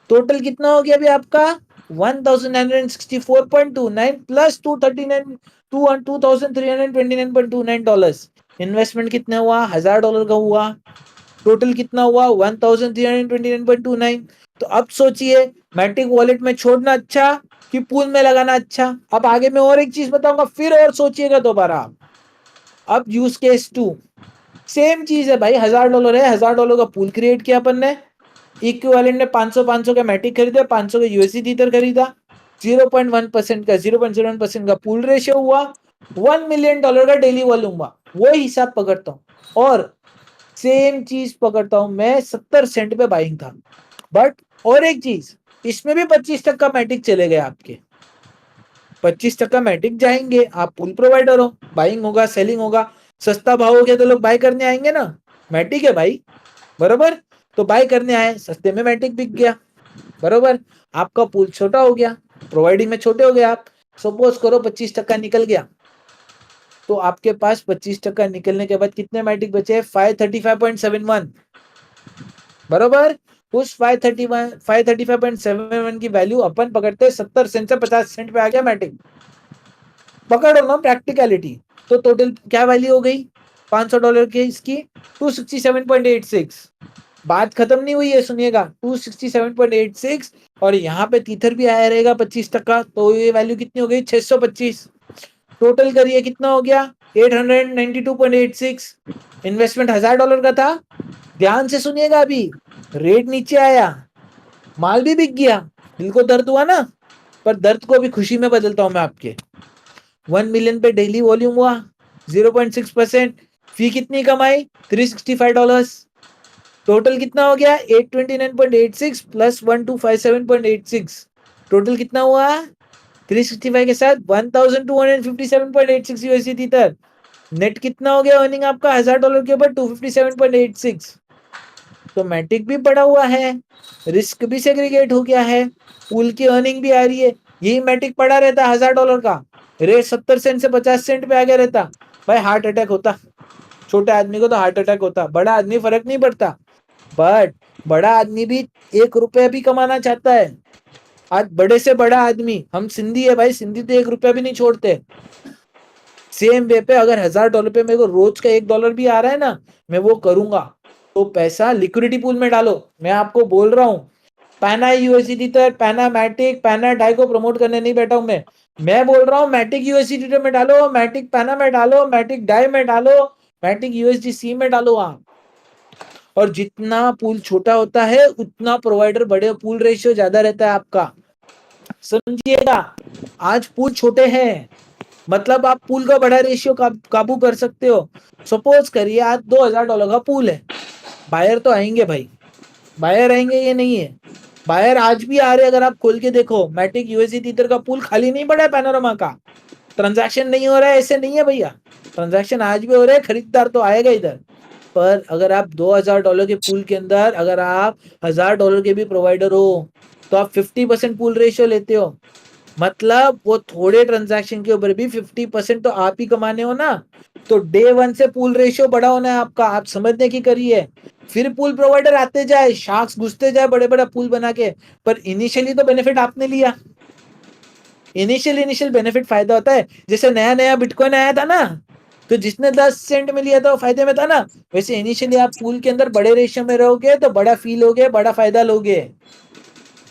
टोटल कितना हो गया अभी आपका? 1964.29 प्लस 2329.29 इन्वेस्टमेंट कितना हुआ? $1000 का हुआ। टोटल कितना हुआ? 1329.29। तो अब सोचिए, मैटिक वॉलेट में छोड़ना अच्छा कि पूल में लगाना अच्छा? अब आगे मैं और एक चीज बताऊंगा, फिर और सोचिएगा दोबारा। अब यूज केस 2 सेम चीज है भाई, $1000 है, $1000 का पूल क्रिएट किया अपन ने, इक्विवेलेंट ने 500 का मैटिक खरीदा, 500 का यूएसडी ईथर खरीदा, 0.1% का 0.01% का पूल रेशियो हुआ, $1 मिलियन का डेली वॉल्यूम हुआ। वो हिसाब पकड़ता हूं और सेम चीज पकड़ता हूं मैं, 70 सेंट पे बाइंग था। बट और एक चीज, इसमें भी 25% मैटिक चले गए आपके। 25% मैटिक जाएंगे, आप पूल प्रोवाइडर हो, बाइंग होगा, सेलिंग होगा, सस्ता भाव हो गया तो लोग बाय करने आएंगे ना, मैटिक है भाई, बरोबर? तो बाय करने आए, सस्ते में मैटिक बिक गया, बरोबर? आपका पूल छोटा हो गया, प्रोवाइडिंग में छोटे हो गए आप। सपोज करो 25% निकल गया, तो आपके पास 25% निकलने के बाद कितने मैटिक बचे? 535.71, बरोबर? उस 535.71 की वैल्यू अपन पकड़ते 70 सेंट से 50 सेंट पे आ गया मैटिक, पकड़ो ना प्रैक्टिकलिटी। तो टोटल क्या वैल्यू हो गई $500 की इसकी? 267.86। बात खत्म नहीं हुई है, सुनिएगा, 267.86, और यहाँ पे तीथर भी आया रहेगा 25%, तो ये वैल्यू कितनी हो गई? 625। टोटल करिए कितना हो गया? 892.86। इन्वेस्टमेंट $1000 का था, ध्यान से सुनिएगा, अभी रेट नीचे आया, माल भी बिक गया, दिल को दर्द हुआ ना, पर दर्द को भी खुशी में बदलता हूं मैं आपके। 1 मिलियन पे डेली वॉल्यूम हुआ, 0.6%, फी कितनी कमाई? $365। टोटल कितना हो गया? 829.86 प्लस 1257.86, टोटल कितना हुआ? 365 के साथ 1257.86 यूएसडी तक। नेट कितना हो गया अर्निंग आपका $1000 के ऊपर? 257.86। तो मैट्रिक भी पड़ा हुआ है, रिस्क भी सेग्रीगेट हो गया है, पूल की अर्निंग भी आ रही है। यही मैट्रिक पड़ा रहता $1000 का, रेट 70 सेंट से 50 सेंट पे आ गया रहता, भाई हार्ट अटैक होता, छोटे आदमी को तो हार्ट अटैक होता, बड़ा आदमी फर्क नहीं पड़ता। बट बड़ा आदमी भी $1 भी कमाना चाहता है। आज बड़े से बड़ा आदमी, हम सिंधी है भाई, सिंधी तो $1 भी नहीं छोड़ते। सेम वे पे अगर $1000 पे मेरे को रोज का $1 भी आ रहा है ना, मैं वो करूंगा। तो पैसा लिक्विडिटी पूल में डालो, मैं आपको बोल रहा हूँ। पैना यूएसडी तक, पैना मैटिक, पैना डाई को प्रमोट करने नहीं बैठा हूं मैं बोल रहा हूँ मैटिक यूएसडी में डालो, मैटिक पैना में डालो, मैटिक डाई में डालो, मैटिक यूएसडी में डालो आप। और जितना पूल छोटा होता है उतना प्रोवाइडर बड़े, पूल रेशियो ज्यादा रहता है आपका, समझिएगा। आज पूल छोटे हैं, मतलब आप पूल का बड़ा रेशियो काबू कर सकते हो। सपोज करिए आज $2000 का पूल है, बायर तो आएंगे भाई, बायर आएंगे ये नहीं है, बायर आज भी आ रहे। अगर आप खोल के देखो, मैटिक यूएसडी ईथर का पूल खाली नहीं पड़ा है, पैनोरमा का ट्रांजैक्शन नहीं हो रहा है, ऐसे नहीं है भैया, ट्रांजैक्शन आज भी हो रहे हैं, खरीदार तो आएगा इधर। पर अगर आप $2000 के पूल के अंदर, अगर आप $1000 के भी प्रोवाइडर हो, तो आप 50% पूल रेशियो लेते हो, मतलब वो थोड़े ट्रांजैक्शन के ऊपर भी 50% तो आप ही कमाने हो ना। तो डे 1 से पूल रेशियो बड़ा होना है आपका, आप समझने की करिए। फिर पूल प्रोवाइडर आते जाए, शार्क्स घुसते जाए बड़े बड़े पूल बना के, पर इनिशियली तो बेनिफिट आपने लिया। इनिशियल बेनिफिट फायदा होता है, जैसे नया नया बिटकॉइन आया था ना, तो जिसने 10 सेंट में लिया था वो फायदे में था ना, वैसे इनिशियली आप पूल के अंदर बड़े रेशियो में रहोगे तो बड़ा फील लोगे, बड़ा फायदा लोगे,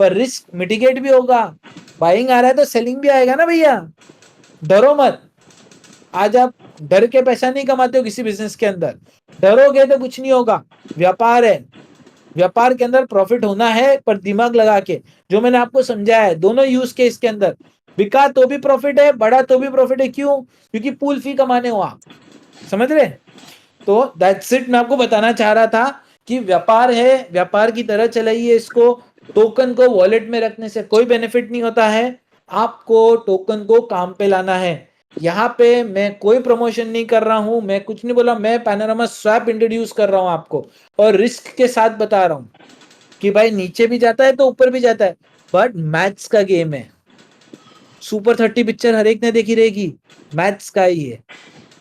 पर रिस्क मिटिगेट भी होगा। बाइंग आ रहा है तो सेलिंग भी आएगा ना भैया, डरो मत। आज आप डर के पैसा नहीं कमाते हो किसी बिजनेस के अंदर, डरोगे तो कुछ नहीं होगा। व्यापार है, व्यापार के अंदर प्रॉफिट होना है, पर दिमाग लगा के, जो मैंने आपको समझाया है दोनों यूज केस के अंदर, बिका तो भी प्रॉफिट है, बड़ा तो भी प्रॉफिट है, क्यों? क्योंकि पूल फी कमाने हो आप, समझ रहे? तो दैट्स इट, मैं आपको बताना चाह रहा था कि व्यापार है, व्यापार की तरह चलाइए इसको। टोकन को वॉलेट में रखने से कोई बेनिफिट नहीं होता है, आपको टोकन को काम पे लाना है। यहाँ पे मैं कोई प्रमोशन नहीं कर रहा हूं, मैं कुछ नहीं बोला, मैं पैनोरामा स्वैप इंट्रोड्यूस कर रहा हूं आपको, और रिस्क के साथ बता रहा हूं कि भाई नीचे भी जाता है तो ऊपर भी जाता है। बट मैथ्स का गेम है। सुपर 30 पिक्चर हर एक ने देखी रहेगी, मैथ्स का ही है।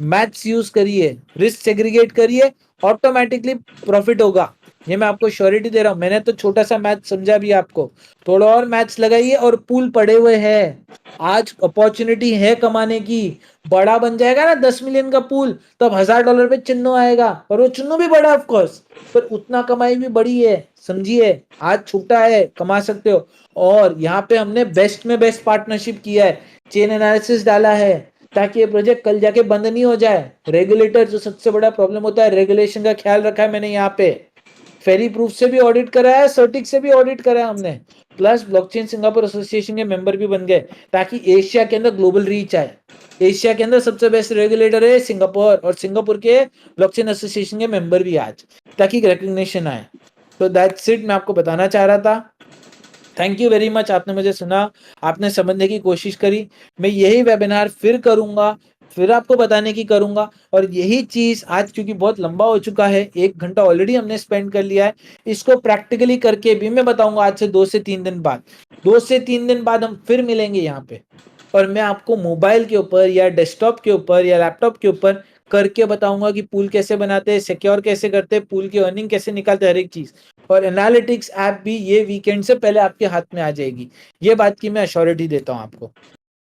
मैथ्स यूज करिए, रिस्क सेग्रीगेट करिए, ऑटोमेटिकली प्रॉफिट होगा। ये मैं आपको श्योरिटी दे रहा हूं। मैंने तो छोटा सा मैथ्स समझा भी आपको, थोड़ा और मैथ्स लगाइए और पूल पड़े हुए हैं। आज अपॉर्चुनिटी है कमाने की। बड़ा बन जाएगा ना 10 मिलियन का पूल, तब $1000 पे चिन्नो आएगा, और वो चिन्नो भी बड़ा ऑफ कोर्स, पर उतना कमाई भी बड़ी है। समझिए, आज छोटा है, कमा सकते हो। और यहाँ पे हमने बेस्ट में बेस्ट पार्टनरशिप किया है, चेन एनालिसिस डाला है, ताकि ये प्रोजेक्ट कल जाके बंद नहीं हो जाए। रेगुलेटर जो सबसे बड़ा प्रॉब्लम होता है, रेगुलेशन का ख्याल रखा है मैंने यहाँ पे। फेरी प्रूफ से भी ऑडिट करा है, सर्टिक से भी ऑडिट करा है हमने, प्लस ब्लॉकचेन सिंगापुर एसोसिएशन के मेंबर भी बन गए, ताकि एशिया के अंदर ग्लोबल रीच आए। एशिया के अंदर सबसे बेस्ट रेगुलेटर है सिंगापुर, और सिंगापुर के ब्लॉकचेन एसोसिएशन के मेंबर भी आज, ताकि रिकग्निशन आए। तो दैट्स इट, मैं आपको बताना चाह रहा था। थैंक यू वेरी मच, आपने मुझे सुना, आपने समझने की कोशिश करी। मैं यही वेबिनार फिर करूंगा, फिर आपको बताने की करूंगा। और यही चीज आज, क्योंकि बहुत लंबा हो चुका है, 1 घंटा ऑलरेडी हमने स्पेंड कर लिया है, इसको प्रैक्टिकली करके भी मैं बताऊंगा आज से 2 से 3 दिन बाद। 2 से 3 दिन बाद हम फिर मिलेंगे यहाँ पे, और मैं आपको मोबाइल के ऊपर या डेस्कटॉप के ऊपर या लैपटॉप के ऊपर करके बताऊंगा कि पूल कैसे बनाते हैं, सिक्योर कैसे करते हैं, पूल की अर्निंग कैसे निकालते हैं, हर एक चीज। और एनालिटिक्स ऐप भी ये वीकेंड से पहले आपके हाथ में आ जाएगी, ये बात की मैं अश्योरिटी देता हूं आपको।